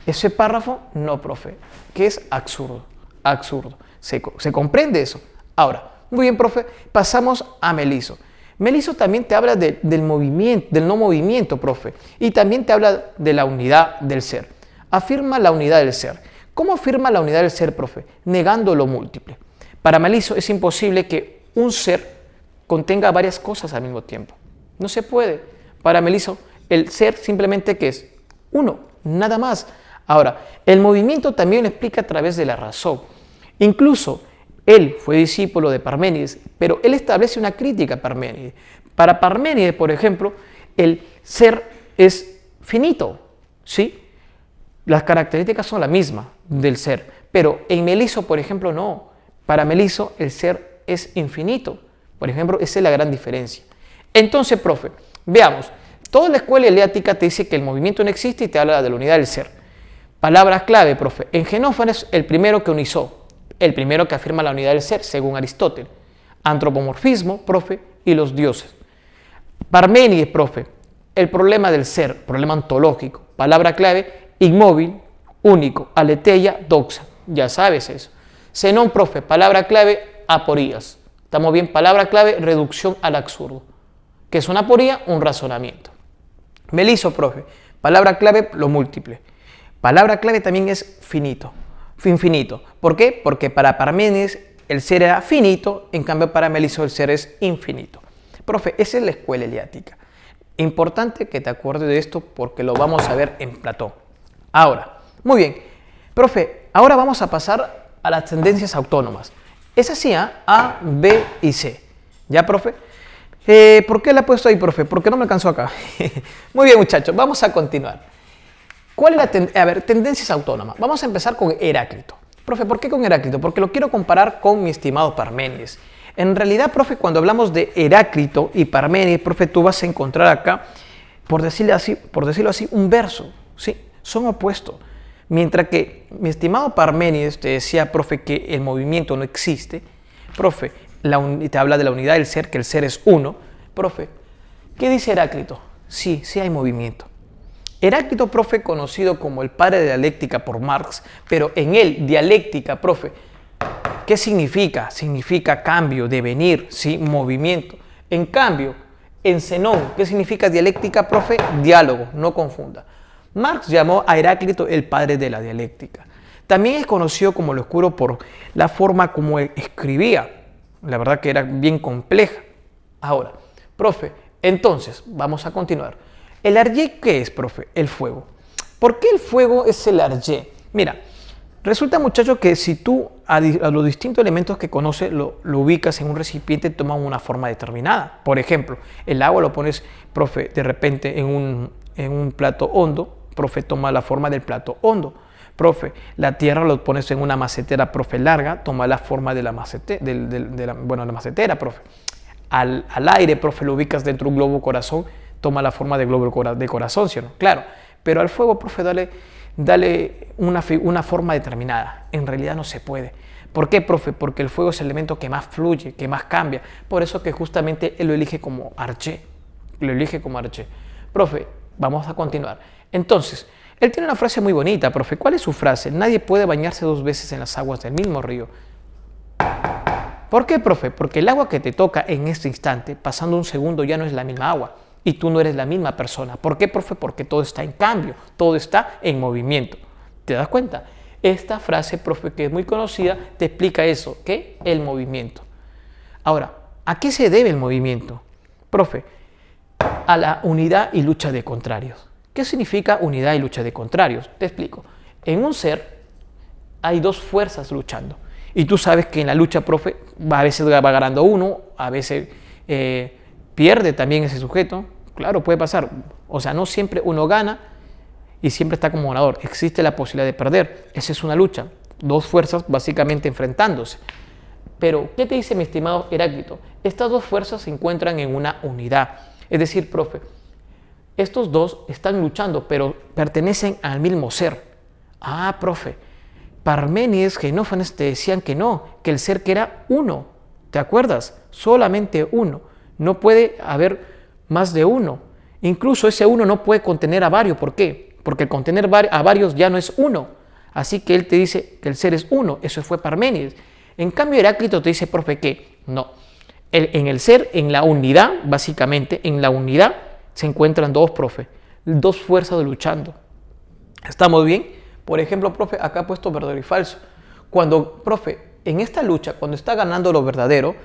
ese párrafo? No, profe, que es absurdo, absurdo. ¿Se comprende eso? Ahora, muy bien, profe, pasamos a Meliso. Meliso también te habla del movimiento, del no movimiento, profe, y también te habla de la unidad del ser. Afirma la unidad del ser. ¿Cómo afirma la unidad del ser, profe? Negando lo múltiple. Para Meliso es imposible que un ser contenga varias cosas al mismo tiempo. No se puede. Para Meliso, el ser simplemente que es uno, nada más. Ahora, el movimiento también lo explica a través de la razón. Incluso, él fue discípulo de Parménides, pero él establece una crítica a Parménides. Para Parménides, por ejemplo, el ser es finito, ¿sí? Las características son las mismas del ser, pero en Meliso, por ejemplo, no. Para Meliso, el ser es infinito. Por ejemplo, esa es la gran diferencia. Entonces, profe, veamos. Toda la escuela eleática te dice que el movimiento no existe y te habla de la unidad del ser. Palabras clave, profe. En Xenófanes, el primero que unizó, el primero que afirma la unidad del ser, según Aristóteles. Antropomorfismo, profe, y los dioses. Parménides, profe, el problema del ser, problema ontológico. Palabra clave, inmóvil, único, aletheia, doxa. Ya sabes eso. Zenón, profe, palabra clave, aporías. ¿Estamos bien? Palabra clave, reducción al absurdo. ¿Qué es una aporía? Un razonamiento. Meliso, profe, palabra clave, lo múltiple. Palabra clave también es finito, infinito. ¿Por qué? Porque para Parménides el ser era finito, en cambio para Meliso el ser es infinito. Profe, esa es la escuela eleática. Importante que te acuerdes de esto porque lo vamos a ver en Platón. Ahora, muy bien. Profe, ahora vamos a pasar a las tendencias autónomas. Es así, A, B y C. ¿Ya, profe? ¿Por qué la he puesto ahí, profe? Porque no me alcanzó acá. Muy bien, muchachos, vamos a continuar. ¿Cuál es la tendencias autónomas? Vamos a empezar con Heráclito. Profe, ¿por qué con Heráclito? Porque lo quiero comparar con mi estimado Parménides. En realidad, profe, cuando hablamos de Heráclito y Parménides, profe, tú vas a encontrar acá, por decirlo así, un verso, ¿sí? Son opuestos. Mientras que mi estimado Parménides te decía, profe, que el movimiento no existe, profe, te habla de la unidad del ser, que el ser es uno. Profe, ¿qué dice Heráclito? Sí, sí hay movimiento. Heráclito, profe, conocido como el padre de dialéctica por Marx, pero en él, dialéctica, profe, ¿qué significa? Significa cambio, devenir, ¿sí? Movimiento. En cambio, en Zenón, ¿qué significa dialéctica, profe? Diálogo, no confunda. Marx llamó a Heráclito el padre de la dialéctica. También es conocido como el oscuro por la forma como escribía. La verdad que era bien compleja. Ahora, profe, entonces, vamos a continuar. ¿El arjé qué es, profe? El fuego. ¿Por qué el fuego es el arjé? Mira, resulta, muchachos, que si tú a los distintos elementos que conoces lo ubicas en un recipiente, toman una forma determinada. Por ejemplo, el agua lo pones, profe, de repente en un plato hondo, profe, toma la forma del plato hondo. Profe, la tierra lo pones en una macetera, profe, larga, toma la forma de la la macetera, profe. Al aire, profe, lo ubicas dentro de un globo corazón, toma la forma de globo de corazón, ¿sí o no? Claro, pero al fuego, profe, dale una forma determinada. En realidad no se puede. ¿Por qué, profe? Porque el fuego es el elemento que más fluye, que más cambia. Por eso que justamente él lo elige como arjé. Lo elige como arjé. Profe, vamos a continuar. Entonces, él tiene una frase muy bonita, profe. ¿Cuál es su frase? Nadie puede bañarse dos veces en las aguas del mismo río. ¿Por qué, profe? Porque el agua que te toca en este instante, pasando un segundo, ya no es la misma agua. Y tú no eres la misma persona. ¿Por qué, profe? Porque todo está en cambio, todo está en movimiento. ¿Te das cuenta? Esta frase, profe, que es muy conocida, te explica eso, ¿qué? El movimiento. Ahora, ¿a qué se debe el movimiento? Profe, a la unidad y lucha de contrarios. ¿Qué significa unidad y lucha de contrarios? Te explico. En un ser hay dos fuerzas luchando. Y tú sabes que en la lucha, profe, a veces va ganando uno, a veces pierde también ese sujeto. Claro, puede pasar. O sea, no siempre uno gana y siempre está como ganador. Existe la posibilidad de perder. Esa es una lucha. Dos fuerzas básicamente enfrentándose. Pero, ¿qué te dice mi estimado Heráclito? Estas dos fuerzas se encuentran en una unidad. Es decir, profe, estos dos están luchando, pero pertenecen al mismo ser. Ah, profe, Parménides, Xenófanes te decían que no, que el ser que era uno. ¿Te acuerdas? Solamente uno. No puede haber más de uno. Incluso ese uno no puede contener a varios. ¿Por qué? Porque el contener a varios ya no es uno. Así que él te dice que el ser es uno. Eso fue Parménides. En cambio, Heráclito te dice, profe, que no. En el ser, en la unidad, básicamente, en la unidad se encuentran dos, profe, dos fuerzas luchando. ¿Estamos bien? Por ejemplo, profe, acá he puesto verdadero y falso. Cuando, profe, en esta lucha, cuando está ganando lo verdadero,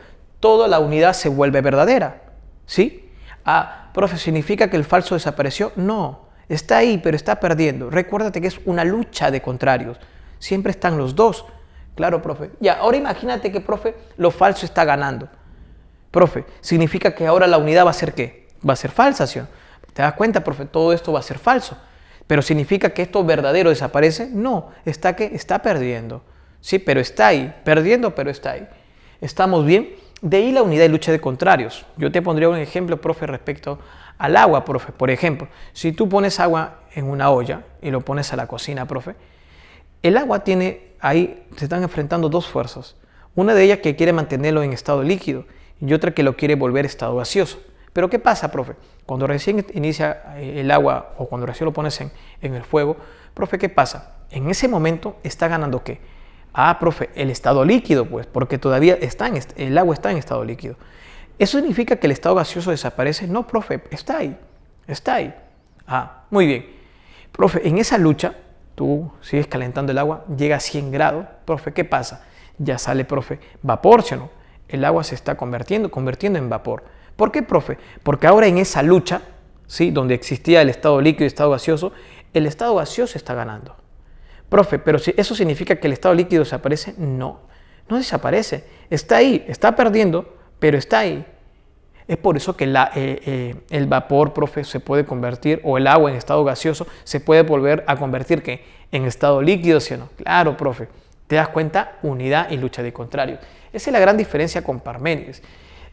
toda la unidad se vuelve verdadera. ¿Sí? Ah, profe, ¿significa que el falso desapareció? No, está ahí, pero está perdiendo. Recuérdate que es una lucha de contrarios. Siempre están los dos. Claro, profe. Ya, ahora imagínate que, profe, lo falso está ganando. Profe, ¿significa que ahora la unidad va a ser qué? Va a ser falsa, ¿sí? ¿Te das cuenta, profe? Todo esto va a ser falso. ¿Pero significa que esto verdadero desaparece? No, está perdiendo. Sí, pero está ahí, perdiendo, pero está ahí. ¿Estamos bien? De ahí la unidad y lucha de contrarios. Yo te pondría un ejemplo, profe, respecto al agua, profe. Por ejemplo, si tú pones agua en una olla y lo pones a la cocina, profe, el agua tiene, ahí se están enfrentando dos fuerzas. Una de ellas que quiere mantenerlo en estado líquido y otra que lo quiere volver estado gaseoso. Pero ¿qué pasa, profe? Cuando recién inicia el agua o cuando recién lo pones en el fuego, profe, ¿qué pasa? En ese momento está ganando ¿qué? Ah, profe, el estado líquido, pues, porque todavía el agua está en estado líquido. ¿Eso significa que el estado gaseoso desaparece? No, profe, está ahí, está ahí. Ah, muy bien. Profe, en esa lucha, tú sigues calentando el agua, llega a 100 grados, profe, ¿qué pasa? Ya sale, profe, vapor, ¿sí o no? El agua se está convirtiendo en vapor. ¿Por qué, profe? Porque ahora en esa lucha, ¿sí? Donde existía el estado líquido y el estado gaseoso, el estado gaseoso está ganando. Profe, pero si eso significa que el estado líquido desaparece, no, no desaparece. Está ahí, está perdiendo, pero está ahí. Es por eso que el vapor, profe, se puede convertir, o el agua en estado gaseoso, se puede volver a convertir ¿qué? En estado líquido, ¿sí o no? Claro, profe. ¿Te das cuenta? Unidad y lucha de contrarios. Esa es la gran diferencia con Parménides.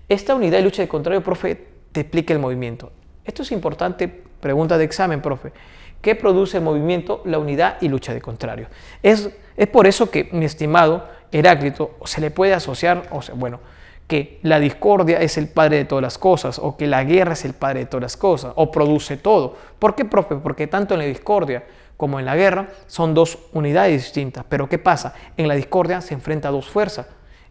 Esta unidad y lucha de contrarios, profe, te explica el movimiento. Esto es importante, pregunta de examen, profe. ¿Qué produce el movimiento? La unidad y lucha de contrarios. Es por eso que, mi estimado Heráclito, se le puede asociar, que la discordia es el padre de todas las cosas, o que la guerra es el padre de todas las cosas, o produce todo. ¿Por qué, profe? Porque tanto en la discordia como en la guerra son dos unidades distintas. Pero ¿qué pasa? En la discordia se enfrenta dos fuerzas.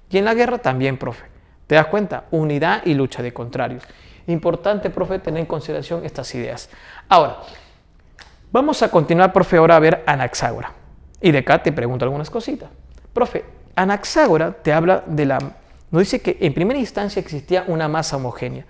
Y en la guerra también, profe. ¿Te das cuenta? Unidad y lucha de contrarios. Importante, profe, tener en consideración estas ideas. Ahora, vamos a continuar, profe, ahora a ver Anaxágora. Y de acá te pregunto algunas cositas. Profe, Anaxágora te habla nos dice que en primera instancia existía una masa homogénea.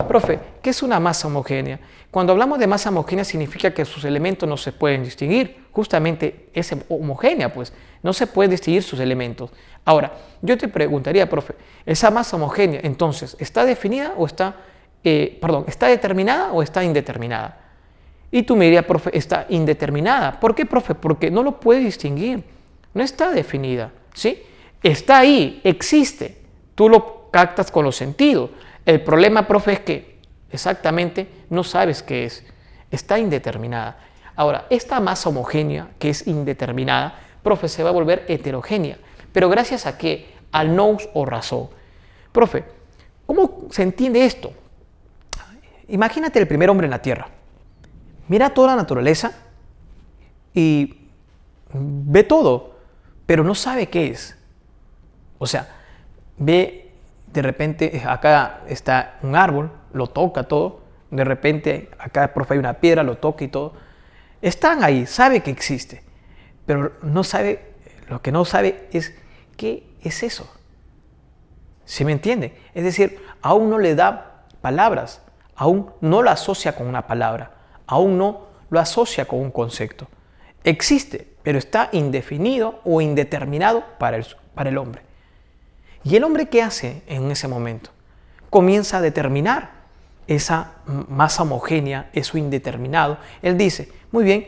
Profe, ¿qué es una masa homogénea? Cuando hablamos de masa homogénea significa que sus elementos no se pueden distinguir. Justamente es homogénea, pues. No se pueden distinguir sus elementos. Ahora, yo te preguntaría, profe, ¿esa masa homogénea entonces está definida o está determinada o está indeterminada? Y tú me dirías, profe, está indeterminada. ¿Por qué, profe? Porque no lo puedes distinguir. No está definida, ¿sí? Está ahí, existe. Tú lo captas con los sentidos. El problema, profe, es que exactamente no sabes qué es. Está indeterminada. Ahora, esta masa homogénea, que es indeterminada, profe, se va a volver heterogénea. ¿Pero gracias a qué? Al nous o razón. Profe, ¿cómo se entiende esto? Imagínate el primer hombre en la Tierra. Mira toda la naturaleza y ve todo, pero no sabe qué es. O sea, ve de repente, acá está un árbol, lo toca todo, de repente acá, profe, hay una piedra, lo toca y todo. Están ahí, sabe que existe, pero no sabe, lo que no sabe es qué es eso. ¿Sí me entiende? Es decir, aún no le da palabras, aún no lo asocia con una palabra, aún no lo asocia con un concepto. Existe, pero está indefinido o indeterminado para el hombre. ¿Y el hombre qué hace en ese momento? Comienza a determinar esa masa homogénea, eso indeterminado. Él dice, muy bien,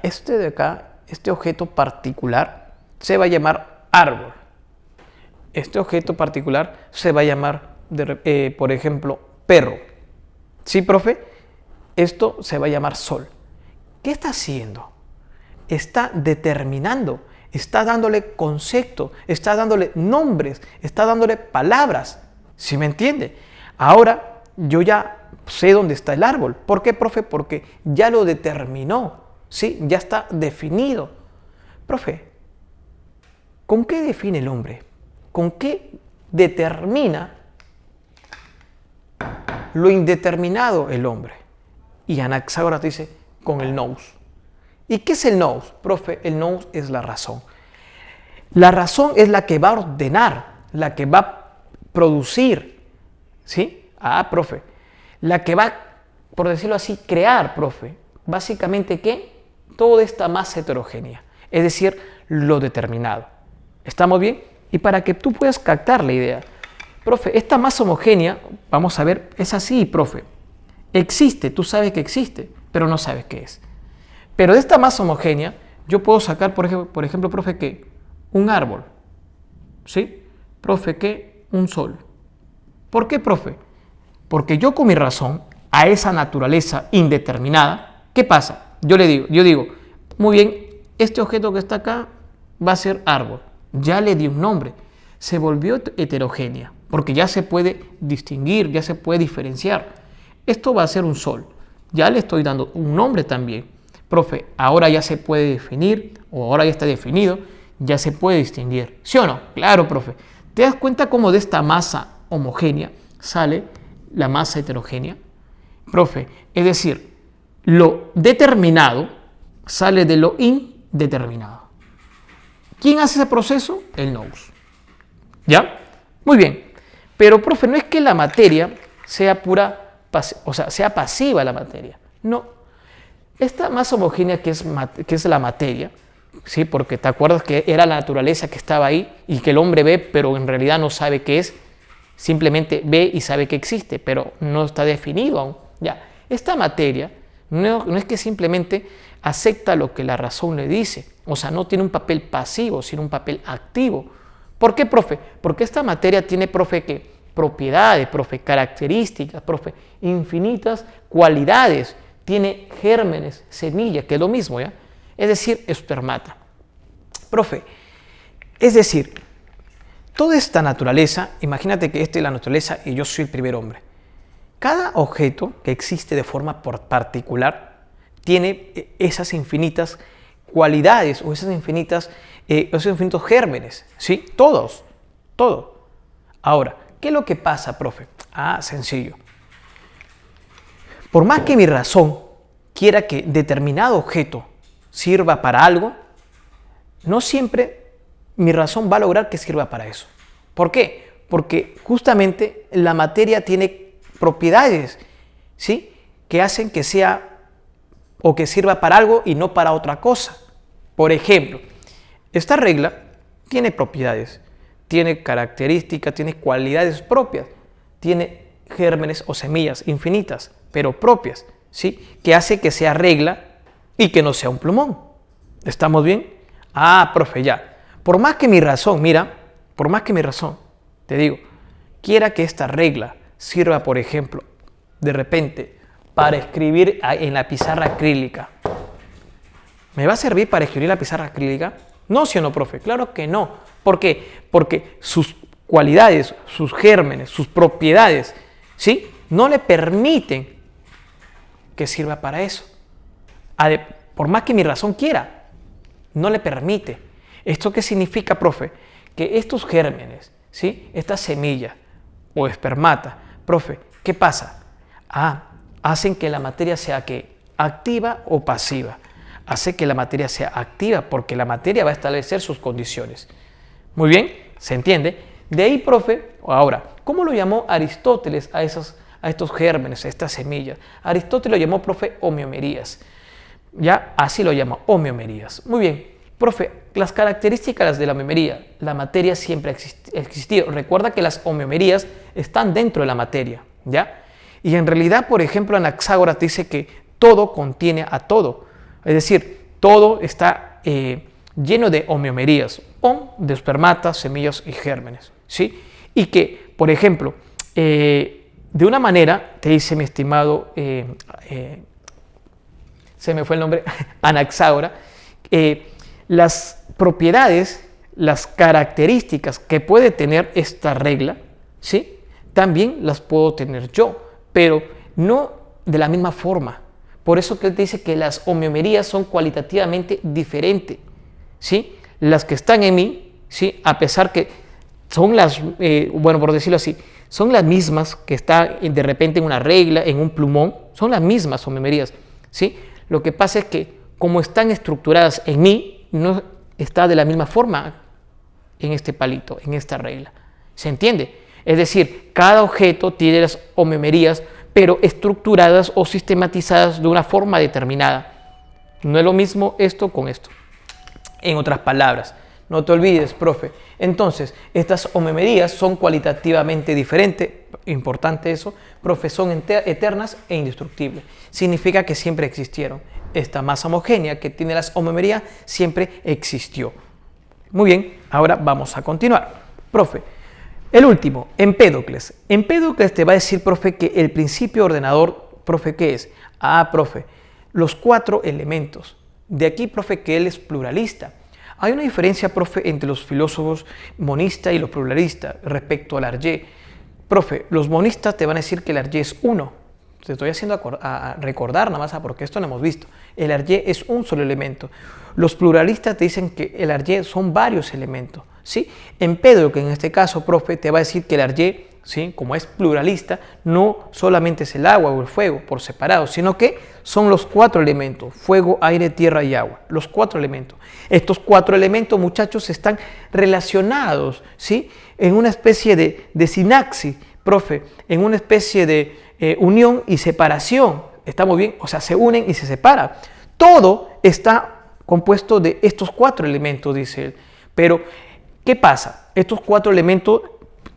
este de acá, este objeto particular se va a llamar árbol. Este objeto particular se va a llamar, por ejemplo, perro. ¿Sí, profe? Esto se va a llamar sol. ¿Qué está haciendo? Está determinando, está dándole concepto, está dándole nombres, está dándole palabras. ¿Sí me entiende? Ahora yo ya sé dónde está el árbol. ¿Por qué, profe? Porque ya lo determinó, ¿sí? Ya está definido. Profe, ¿Con qué define el hombre? ¿Con qué determina lo indeterminado el hombre? Y Anaxágoras dice, con el nous. ¿Y qué es el nous? Profe, el nous es la razón. La razón es la que va a ordenar, la que va a producir, ¿sí? Profe, la que va, por decirlo así, crear, profe. Básicamente, ¿qué? Toda esta masa heterogénea, es decir, lo determinado. ¿Estamos bien? Y para que tú puedas captar la idea, profe, esta masa homogénea, vamos a ver, es así, profe. Existe, tú sabes que existe, pero no sabes qué es. Pero de esta masa homogénea, yo puedo sacar, por ejemplo, profe, ¿qué? Un árbol, ¿sí? Profe, ¿qué? Un sol. ¿Por qué, profe? Porque yo con mi razón, a esa naturaleza indeterminada, ¿qué pasa? Yo digo, muy bien, este objeto que está acá va a ser árbol. Ya le di un nombre. Se volvió heterogénea, porque ya se puede distinguir, ya se puede diferenciar. Esto va a ser un sol. Ya le estoy dando un nombre también. Profe, ahora ya se puede definir, o ahora ya está definido, ya se puede distinguir. ¿Sí o no? Claro, profe. ¿Te das cuenta cómo de esta masa homogénea sale la masa heterogénea? Profe, es decir, lo determinado sale de lo indeterminado. ¿Quién hace ese proceso? El nous. ¿Ya? Muy bien. Pero, profe, no es que la materia sea pura, o sea, sea pasiva la materia. No. Esta masa homogénea que es la materia, ¿sí? Porque te acuerdas que era la naturaleza que estaba ahí y que el hombre ve, pero en realidad no sabe qué es. Simplemente ve y sabe que existe, pero no está definido aún. Ya. Esta materia no es que simplemente acepta lo que la razón le dice, o sea, no tiene un papel pasivo, sino un papel activo. ¿Por qué, profe? Porque esta materia tiene, profe, ¿qué? Propiedades, profe, características, profe, infinitas cualidades. Tiene gérmenes, semillas, que es lo mismo, ¿ya? Es decir, espermata. Profe, es decir, toda esta naturaleza, imagínate que esta es la naturaleza y yo soy el primer hombre. Cada objeto que existe de forma particular tiene esas infinitas cualidades o esos infinitos gérmenes, ¿sí? Todo. Ahora, ¿qué es lo que pasa, profe? Sencillo. Por más que mi razón quiera que determinado objeto sirva para algo, no siempre mi razón va a lograr que sirva para eso. ¿Por qué? Porque justamente la materia tiene propiedades, ¿sí? Que hacen que sea o que sirva para algo y no para otra cosa. Por ejemplo, esta regla tiene propiedades, tiene características, tiene cualidades propias, tiene gérmenes o semillas infinitas, pero propias, ¿sí? Que hace que sea regla y que no sea un plumón. ¿Estamos bien? Profe, ya. Por más que mi razón, te digo, quiera que esta regla sirva, por ejemplo, de repente, para escribir en la pizarra acrílica. ¿Me va a servir para escribir en la pizarra acrílica? No, ¿sí o no, profe? Claro que no. ¿Por qué? Porque sus cualidades, sus gérmenes, sus propiedades, ¿sí? No le permiten que sirva para eso. Por más que mi razón quiera, no le permite. ¿Esto qué significa, profe? Que estos gérmenes, ¿sí? Estas semillas o espermata, profe, ¿qué pasa? Hacen que la materia sea ¿qué? Activa o pasiva. Hace que la materia sea activa porque la materia va a establecer sus condiciones. Muy bien, ¿se entiende? De ahí, profe, ahora, ¿cómo lo llamó Aristóteles a estos gérmenes, a estas semillas? Aristóteles lo llamó, profe, homeomerías. Ya, así lo llama, homeomerías. Muy bien, profe, las características de la homeomería. La materia siempre ha existido. Recuerda que las homeomerías están dentro de la materia, ¿ya? Y en realidad, por ejemplo, Anaxágoras dice que todo contiene a todo. Es decir, todo está lleno de homeomerías, de espermatas, semillas y gérmenes, ¿sí? Y que, por ejemplo, de una manera, te dice mi estimado, se me fue el nombre, Anaxágoras, las propiedades, las características que puede tener esta regla, ¿sí? También las puedo tener yo, pero no de la misma forma. Por eso que él te dice que las homeomerías son cualitativamente diferentes, ¿sí? Las que están en mí ¿sí? A pesar que son las, bueno, por decirlo así, son las mismas que está de repente en una regla, en un plumón, son las mismas homeomerías, ¿sí? Lo que pasa es que como están estructuradas en mí, no está de la misma forma en este palito, en esta regla. ¿Se entiende? Es decir, cada objeto tiene las homeomerías, pero estructuradas o sistematizadas de una forma determinada. No es lo mismo esto con esto. En otras palabras, no te olvides, profe. Entonces, estas homeomerías son cualitativamente diferentes. Importante eso, profe, son eternas e indestructibles. Significa que siempre existieron. Esta masa homogénea que tiene las homeomerías siempre existió. Muy bien, ahora vamos a continuar. Profe, el último, Empédocles. Empédocles te va a decir, profe, que el principio ordenador, profe, ¿qué es? Ah, profe, los 4 elementos. De aquí, profe, que él es pluralista. Hay una diferencia, profe, entre los filósofos monistas y los pluralistas respecto al Arjé. Profe, los monistas te van a decir que el Arjé es uno. Te estoy haciendo a recordar nada más porque esto no hemos visto. El Arjé es un solo elemento. Los pluralistas te dicen que el Arjé son varios elementos, ¿sí? Empédocles, en este caso, profe, te va a decir que el Arjé, ¿sí? Como es pluralista, no solamente es el agua o el fuego por separado, sino que son los 4 elementos: fuego, aire, tierra y agua. Los 4 elementos. Estos 4 elementos, muchachos, están relacionados, ¿sí? En una especie de sinapsis, profe, en una especie de unión y separación. ¿Estamos bien? O sea, se unen y se separan. Todo está compuesto de estos 4 elementos, dice él. Pero, ¿qué pasa? Estos 4 elementos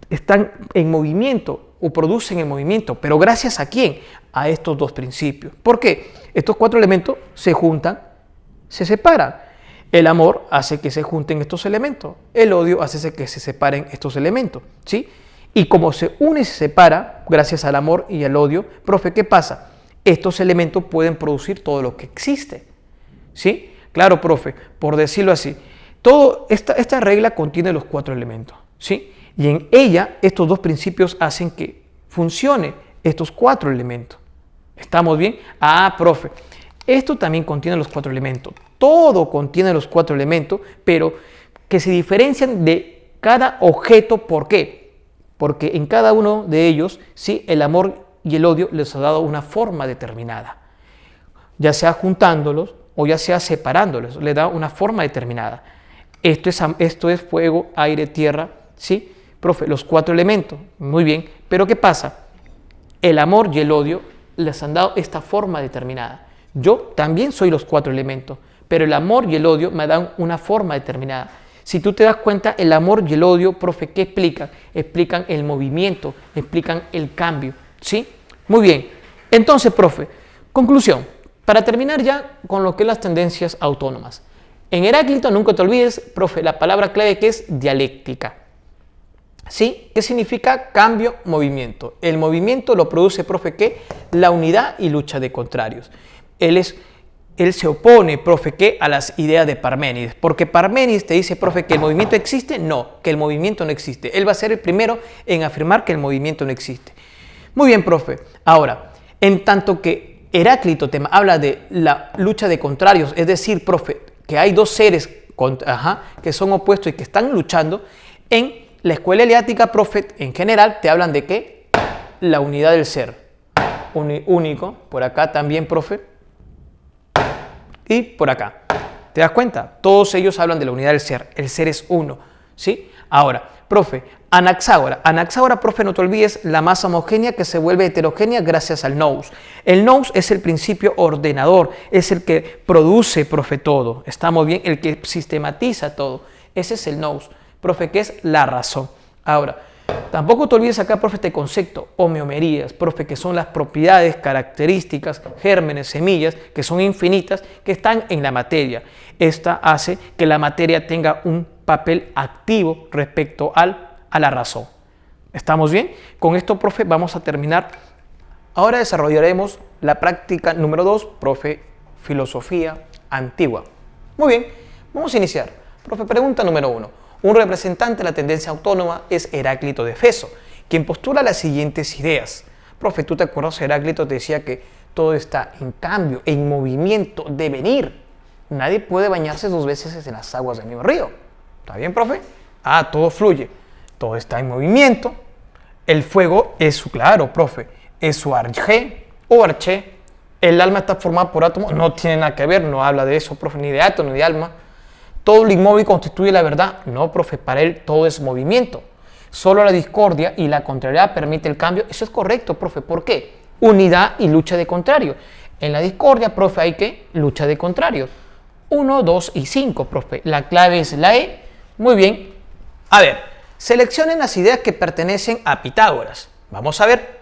están en movimiento o producen el movimiento, pero ¿gracias a quién? A estos 2 principios. ¿Por qué? Estos 4 elementos se juntan, se separan. El amor hace que se junten estos elementos. El odio hace que se separen estos elementos, ¿sí? Y como se une y se separa, gracias al amor y al odio, profe, ¿qué pasa? Estos elementos pueden producir todo lo que existe, ¿sí? Claro, profe, por decirlo así, esta regla contiene los 4 elementos, ¿sí? Y en ella estos 2 principios hacen que funcione estos 4 elementos. ¿Estamos bien? Ah, profe, esto también contiene los 4 elementos. Todo contiene los 4 elementos, pero que se diferencian de cada objeto. ¿Por qué? Porque en cada uno de ellos, sí, el amor y el odio les ha dado una forma determinada. Ya sea juntándolos o ya sea separándolos, le da una forma determinada. Esto es fuego, aire, tierra, ¿sí? Profe, los 4 elementos, muy bien. Pero ¿qué pasa? El amor y el odio les han dado esta forma determinada. Yo también soy los 4 elementos, pero el amor y el odio me dan una forma determinada. Si tú te das cuenta, el amor y el odio, profe, ¿qué explican? Explican el movimiento, explican el cambio, ¿sí? Muy bien. Entonces, profe, conclusión. Para terminar ya con lo que es las tendencias autónomas. En Heráclito, nunca te olvides, profe, la palabra clave que es dialéctica. ¿Sí? ¿Qué significa cambio, movimiento? El movimiento lo produce, profe, ¿qué? La unidad y lucha de contrarios. Él se opone, profe, ¿qué? A las ideas de Parménides. Porque Parménides te dice, profe, que el movimiento existe. No, que el movimiento no existe. Él va a ser el primero en afirmar que el movimiento no existe. Muy bien, profe. Ahora, en tanto que Heráclito te habla de la lucha de contrarios, es decir, profe, que hay 2 seres que son opuestos y que están luchando, en la escuela eleática, profe, en general, te hablan de ¿qué? La unidad del ser. Único, por acá también, profe. Y por acá. ¿Te das cuenta? Todos ellos hablan de la unidad del ser. El ser es uno, ¿sí? Ahora, profe, Anaxágora. Anaxágora, profe, no te olvides, la masa homogénea que se vuelve heterogénea gracias al nous. El nous es el principio ordenador, es el que produce, profe, todo. ¿Estamos bien? El que sistematiza todo. Ese es el nous, profe, que es la razón. Ahora, tampoco te olvides acá, profe, este concepto, homeomerías, profe, que son las propiedades, características, gérmenes, semillas, que son infinitas, que están en la materia. Esta hace que la materia tenga un papel activo respecto a la razón. ¿Estamos bien? Con esto, profe, vamos a terminar. Ahora desarrollaremos la práctica número 2, profe, filosofía antigua. Muy bien, vamos a iniciar. Profe, pregunta número 1. Un representante de la tendencia autónoma es Heráclito de Éfeso, quien postula las siguientes ideas. Profe, ¿tú te acuerdas? Heráclito te decía que todo está en cambio, en movimiento, devenir. Nadie puede bañarse 2 veces en las aguas del mismo río. ¿Está bien, profe? Todo fluye. Todo está en movimiento. El fuego es su, claro, profe, es su arjé o arché. El alma está formada por átomos. No tiene nada que ver, no habla de eso, profe, ni de átomo ni de alma. Todo lo inmóvil constituye la verdad. No, profe, para él todo es movimiento. Solo la discordia y la contrariedad permite el cambio. Eso es correcto, profe. ¿Por qué? Unidad y lucha de contrario. En la discordia, profe, hay que lucha de contrario. 1, 2 y 5, profe. La clave es la E. Muy bien. A ver, seleccionen las ideas que pertenecen a Pitágoras. Vamos a ver.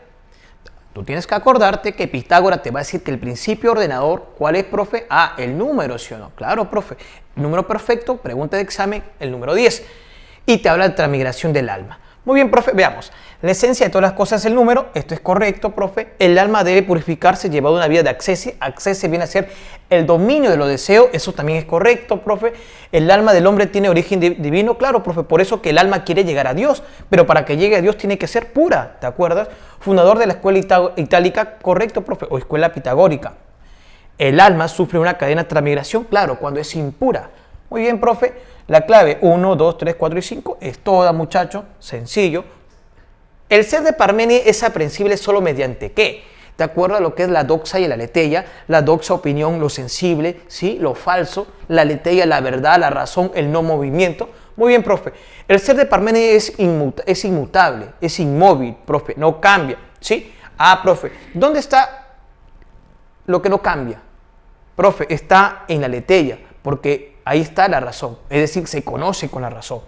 Tú tienes que acordarte que Pitágoras te va a decir que el principio ordenador, ¿cuál es, profe? El número, ¿sí o no? Claro, profe. Número perfecto, pregunta de examen, el número 10. Y te habla de transmigración del alma. Muy bien, profe, veamos. La esencia de todas las cosas es el número. Esto es correcto, profe. El alma debe purificarse llevando una vida de acceso. Acceso viene a ser el dominio de los deseos. Eso también es correcto, profe. El alma del hombre tiene origen divino. Claro, profe, por eso que el alma quiere llegar a Dios. Pero para que llegue a Dios tiene que ser pura, ¿te acuerdas? Fundador de la escuela itálica, correcto, profe, o escuela pitagórica. El alma sufre una cadena de transmigración, claro, cuando es impura. Muy bien, profe. La clave 1, 2, 3, 4 y 5 es toda, muchacho, sencillo. El ser de Parménides es aprensible solo mediante ¿qué? ¿Te acuerdas lo que es la doxa y la aletheia? La doxa, opinión, lo sensible, ¿sí? Lo falso. La aletheia, la verdad, la razón, el no movimiento. Muy bien, profe. El ser de Parménides es inmutable, es inmóvil, profe, no cambia, ¿sí? Profe, ¿dónde está lo que no cambia? Profe, está en la aletheia, porque ahí está la razón, es decir, se conoce con la razón.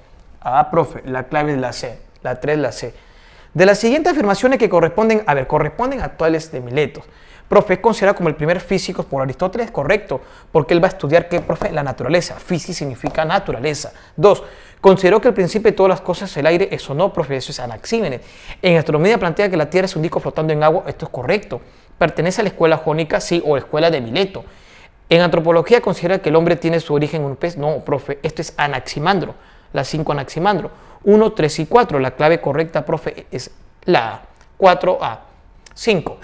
Profe, la clave es la C, la 3 la C. De las siguientes afirmaciones que corresponden a Tales de Mileto. Profe, es considerado como el primer físico por Aristóteles, correcto, porque él va a estudiar ¿qué, profe? La naturaleza. Física significa naturaleza. 2. Consideró que el principio de todas las cosas es el aire. Eso no, profe, eso es Anaxímenes. En astronomía plantea que la Tierra es un disco flotando en agua. Esto es correcto. Pertenece a la escuela jónica, sí, o escuela de Mileto. En antropología considera que el hombre tiene su origen en un pez. No, profe, esto es Anaximandro. La 5 Anaximandro. 1, 3 y 4. La clave correcta, profe, es la A. 4A. 5.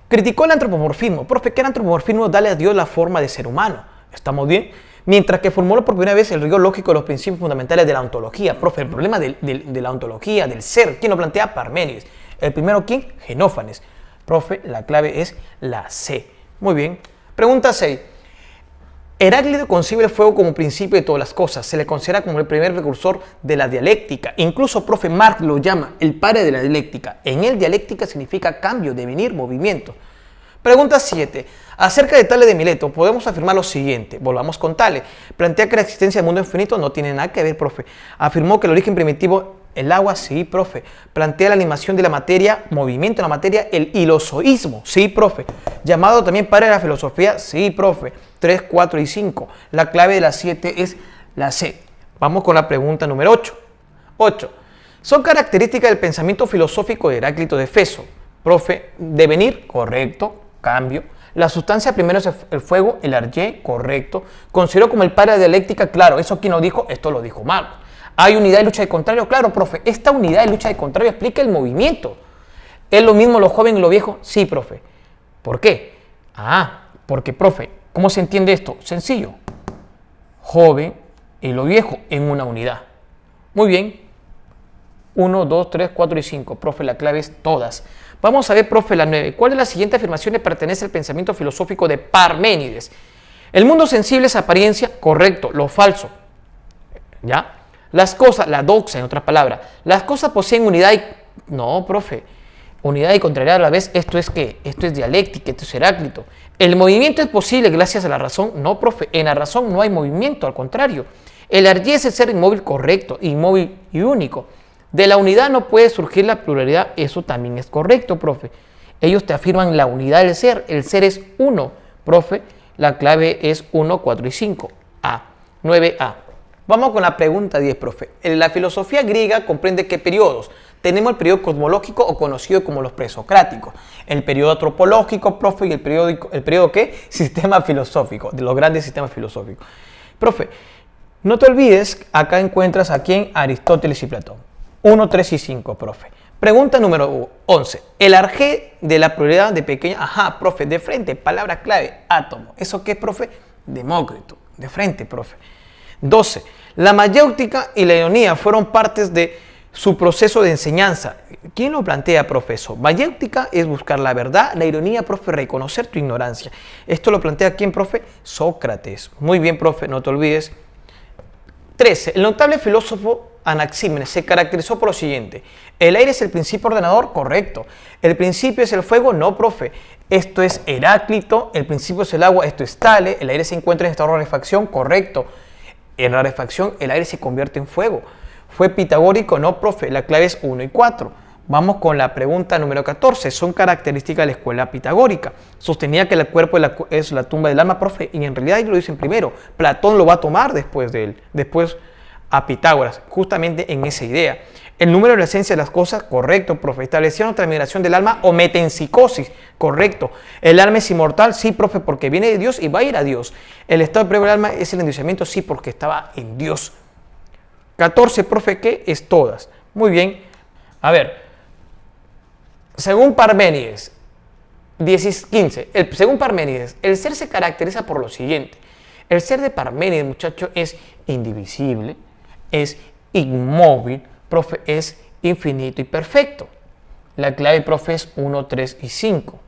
Criticó el antropomorfismo. Profe, ¿qué era antropomorfismo? Dale a Dios la forma de ser humano. ¿Estamos bien? Mientras que formuló por primera vez el rigor lógico de los principios fundamentales de la ontología. Profe, el problema de la ontología, del ser, ¿quién lo plantea? Parménides. El primero, ¿quién? Genófanes. Profe, la clave es la C. Muy bien. Pregunta 6. Heráclito concibe el fuego como principio de todas las cosas. Se le considera como el primer precursor de la dialéctica. Incluso, profe, Marx lo llama el padre de la dialéctica. En él, dialéctica significa cambio, devenir, movimiento. Pregunta 7. Acerca de Tales de Mileto, podemos afirmar lo siguiente. Volvamos con Tales. Plantea que la existencia del mundo infinito no tiene nada que ver, profe. Afirmó que el origen primitivo, el agua, sí, profe. Plantea la animación de la materia, movimiento de la materia, el hilozoísmo, sí, profe. Llamado también padre de la filosofía, sí, profe. 3, 4 y 5. La clave de la 7 es la C. Vamos con la pregunta número 8. 8. Son características del pensamiento filosófico de Heráclito de Éfeso. Profe, devenir, correcto, cambio. La sustancia primero es el fuego, el arjé, correcto. Consideró como el padre de la dialéctica, claro, ¿eso quién lo dijo? Esto lo dijo Marx. ¿Hay unidad y lucha de contrario? Claro, profe, esta unidad y lucha de contrario explica el movimiento. ¿Es lo mismo lo joven y lo viejo? Sí, profe. ¿Por qué? Porque, profe, ¿cómo se entiende esto? Sencillo. Joven y lo viejo en una unidad. Muy bien. 1, 2, 3, 4 y 5. Profe, la clave es todas. Vamos a ver, profe, la 9. ¿Cuál de las siguientes afirmaciones pertenece al pensamiento filosófico de Parménides? El mundo sensible es apariencia, correcto. Lo falso, ¿ya? Las cosas, la doxa en otras palabras, las cosas poseen unidad y... No, profe, unidad y contrariedad a la vez. ¿Esto es qué? Esto es dialéctica, esto es Heráclito. ¿El movimiento es posible gracias a la razón? No, profe, en la razón no hay movimiento, al contrario. El arjé es el ser inmóvil, correcto, inmóvil y único. De la unidad no puede surgir la pluralidad, eso también es correcto, profe. Ellos te afirman la unidad del ser, el ser es uno, profe. La clave es 1, 4 y 5. 9A. Vamos con la pregunta 10, profe. En la filosofía griega comprende qué periodos. Tenemos el periodo cosmológico o conocido como los presocráticos, el periodo antropológico, profe, y el periodo ¿qué? Sistema filosófico, de los grandes sistemas filosóficos. Profe, no te olvides, acá encuentras a quién, Aristóteles y Platón. 1, 3 y 5, profe. Pregunta número 11. El arjé de la pluralidad de pequeña... profe, de frente, palabra clave, átomo. ¿Eso qué, profe? Demócrito, de frente, profe. 12. La mayéutica y la ironía fueron partes de su proceso de enseñanza. ¿Quién lo plantea, profesor? Mayéutica es buscar la verdad, la ironía, profe, reconocer tu ignorancia. Esto lo plantea ¿quién, profe? Sócrates. Muy bien, profe, no te olvides. 13. El notable filósofo Anaxímenes se caracterizó por lo siguiente. ¿El aire es el principio ordenador? Correcto. ¿El principio es el fuego? No, profe. Esto es Heráclito. El principio es el agua. Esto es Tales. ¿El aire se encuentra en estado de rarefacción? Correcto. En rarefacción el aire se convierte en fuego. ¿Fue pitagórico? No, profe. La clave es 1 y 4. Vamos con la pregunta número 14. Son características de la escuela pitagórica. Sostenía que el cuerpo es la tumba del alma, profe, y en realidad ellos lo dicen primero. Platón lo va a tomar después de él, después a Pitágoras, justamente en esa idea. El número de la esencia de las cosas, correcto, profe. Establecieron transmigración del alma o metempsicosis, correcto. ¿El alma es inmortal? Sí, profe, porque viene de Dios y va a ir a Dios. ¿El estado previo del alma es el endiosamiento? Sí, porque estaba en Dios. 14, profe, ¿qué es todas? Muy bien. A ver, según Parménides, 15, según Parménides, el ser se caracteriza por lo siguiente. El ser de Parménides, muchachos, es indivisible, es inmóvil, profe, es infinito y perfecto. La clave, profe, es 1, 3 y 5.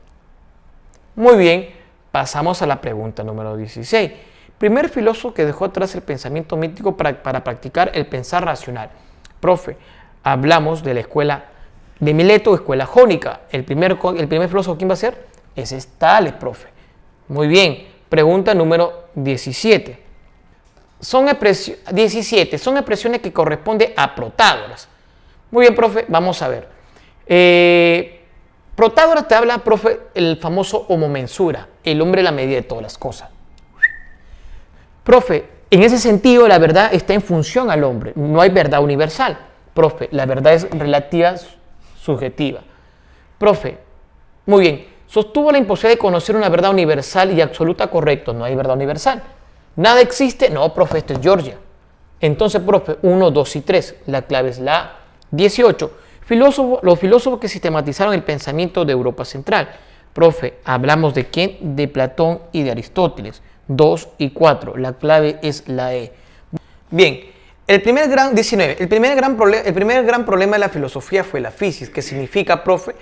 Muy bien, pasamos a la pregunta número 16. Primer filósofo que dejó atrás el pensamiento mítico para practicar el pensar racional. Profe, hablamos de la escuela de Mileto, escuela jónica. El primer filósofo, ¿quién va a ser? Ese es Tales, profe. Muy bien, pregunta número 17. Son expresiones que corresponden a Protágoras. Muy bien, profe, vamos a ver. Protágoras te habla, profe, el famoso homo mensura, el hombre la medida de todas las cosas. Profe, en ese sentido la verdad está en función al hombre, no hay verdad universal. Profe, la verdad es relativa, subjetiva. Profe, muy bien, sostuvo la imposibilidad de conocer una verdad universal y absoluta, correcto, no hay verdad universal. ¿Nada existe? No, profe, esto es Georgia. Entonces, profe, 1, 2 y 3, la clave es la 18. Los filósofos que sistematizaron el pensamiento de Europa Central. Profe, ¿hablamos de quién? De Platón y de Aristóteles. 2 y 4, la clave es la E. Bien, el primer gran problema de la filosofía fue la physis, que significa, profe,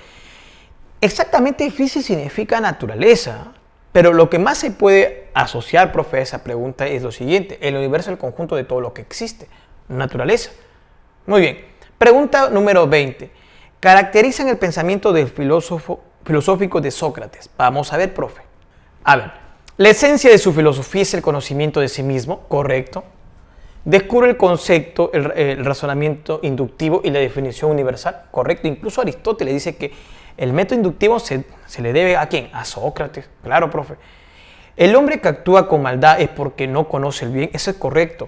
exactamente physis significa naturaleza, pero lo que más se puede asociar, profe, a esa pregunta es lo siguiente: el universo es el conjunto de todo lo que existe, naturaleza. Muy bien, pregunta número 20. Caracterizan el pensamiento del filosófico de Sócrates. Vamos a ver, profe. A ver. La esencia de su filosofía es el conocimiento de sí mismo, correcto. Descubre el concepto, el razonamiento inductivo y la definición universal, correcto. Incluso Aristóteles dice que el método inductivo se le debe ¿a quién? A Sócrates, claro, profe. El hombre que actúa con maldad es porque no conoce el bien, eso es correcto.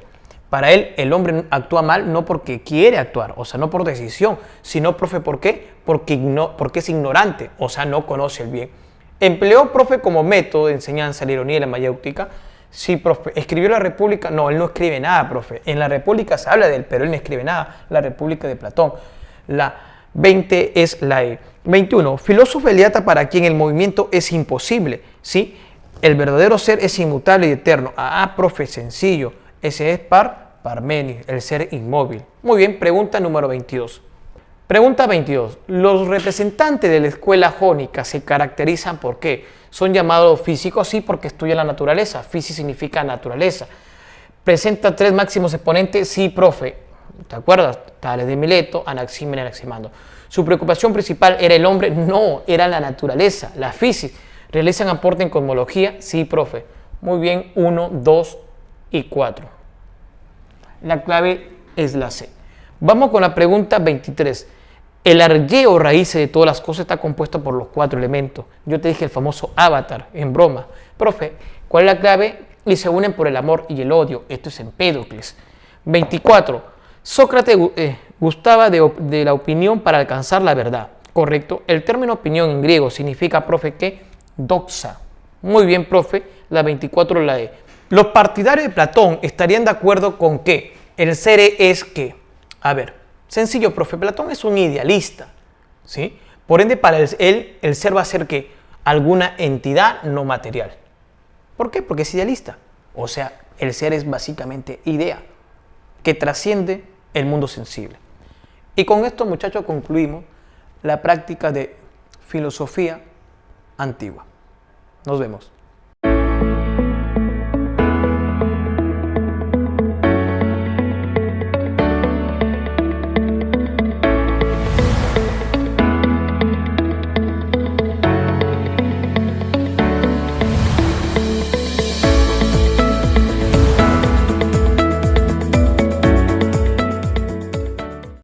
Para él, el hombre actúa mal no porque quiere actuar, o sea, no por decisión, sino, profe, ¿por qué? Porque es ignorante, o sea, no conoce el bien. ¿Empleó, profe, como método de enseñanza la ironía y la mayéutica? Sí, profe. ¿Escribió la República? No, él no escribe nada, profe. En la República se habla de él, pero él no escribe nada. La República de Platón. La 20 es la E. 21. Filósofo Eliata para quien el movimiento es imposible. ¿Sí? El verdadero ser es inmutable y eterno. Ah, profe, sencillo. Ese es Parménides, el ser inmóvil. Muy bien, pregunta número 22. Pregunta 22. Los representantes de la escuela jónica se caracterizan ¿por qué? Son llamados físicos, sí, porque estudian la naturaleza. Física significa naturaleza. ¿Presenta 3 máximos exponentes? Sí, profe. ¿Te acuerdas? Tales de Mileto, Anaxímenes, Anaximandro. ¿Su preocupación principal era el hombre? No, era la naturaleza, la física. ¿Realizan aporte en cosmología? Sí, profe. Muy bien, 1, 2 y 4. La clave es la C. Vamos con la pregunta 23. El arjeo raíz de todas las cosas está compuesto por los 4 elementos. Yo te dije el famoso avatar, en broma. Profe, ¿cuál es la clave? Y se unen por el amor y el odio. Esto es Empédocles. 24. Sócrates gustaba de la opinión para alcanzar la verdad. Correcto. El término opinión en griego significa, profe, ¿qué? Doxa. Muy bien, profe. La 24 la E. Los partidarios de Platón estarían de acuerdo con que el ser es que, a ver, sencillo, profe, Platón es un idealista, ¿sí? Por ende, para él, el ser va a ser que alguna entidad no material. ¿Por qué? Porque es idealista. O sea, el ser es básicamente idea. que trasciende el mundo sensible. Y con esto, muchachos, concluimos la práctica de filosofía antigua. Nos vemos.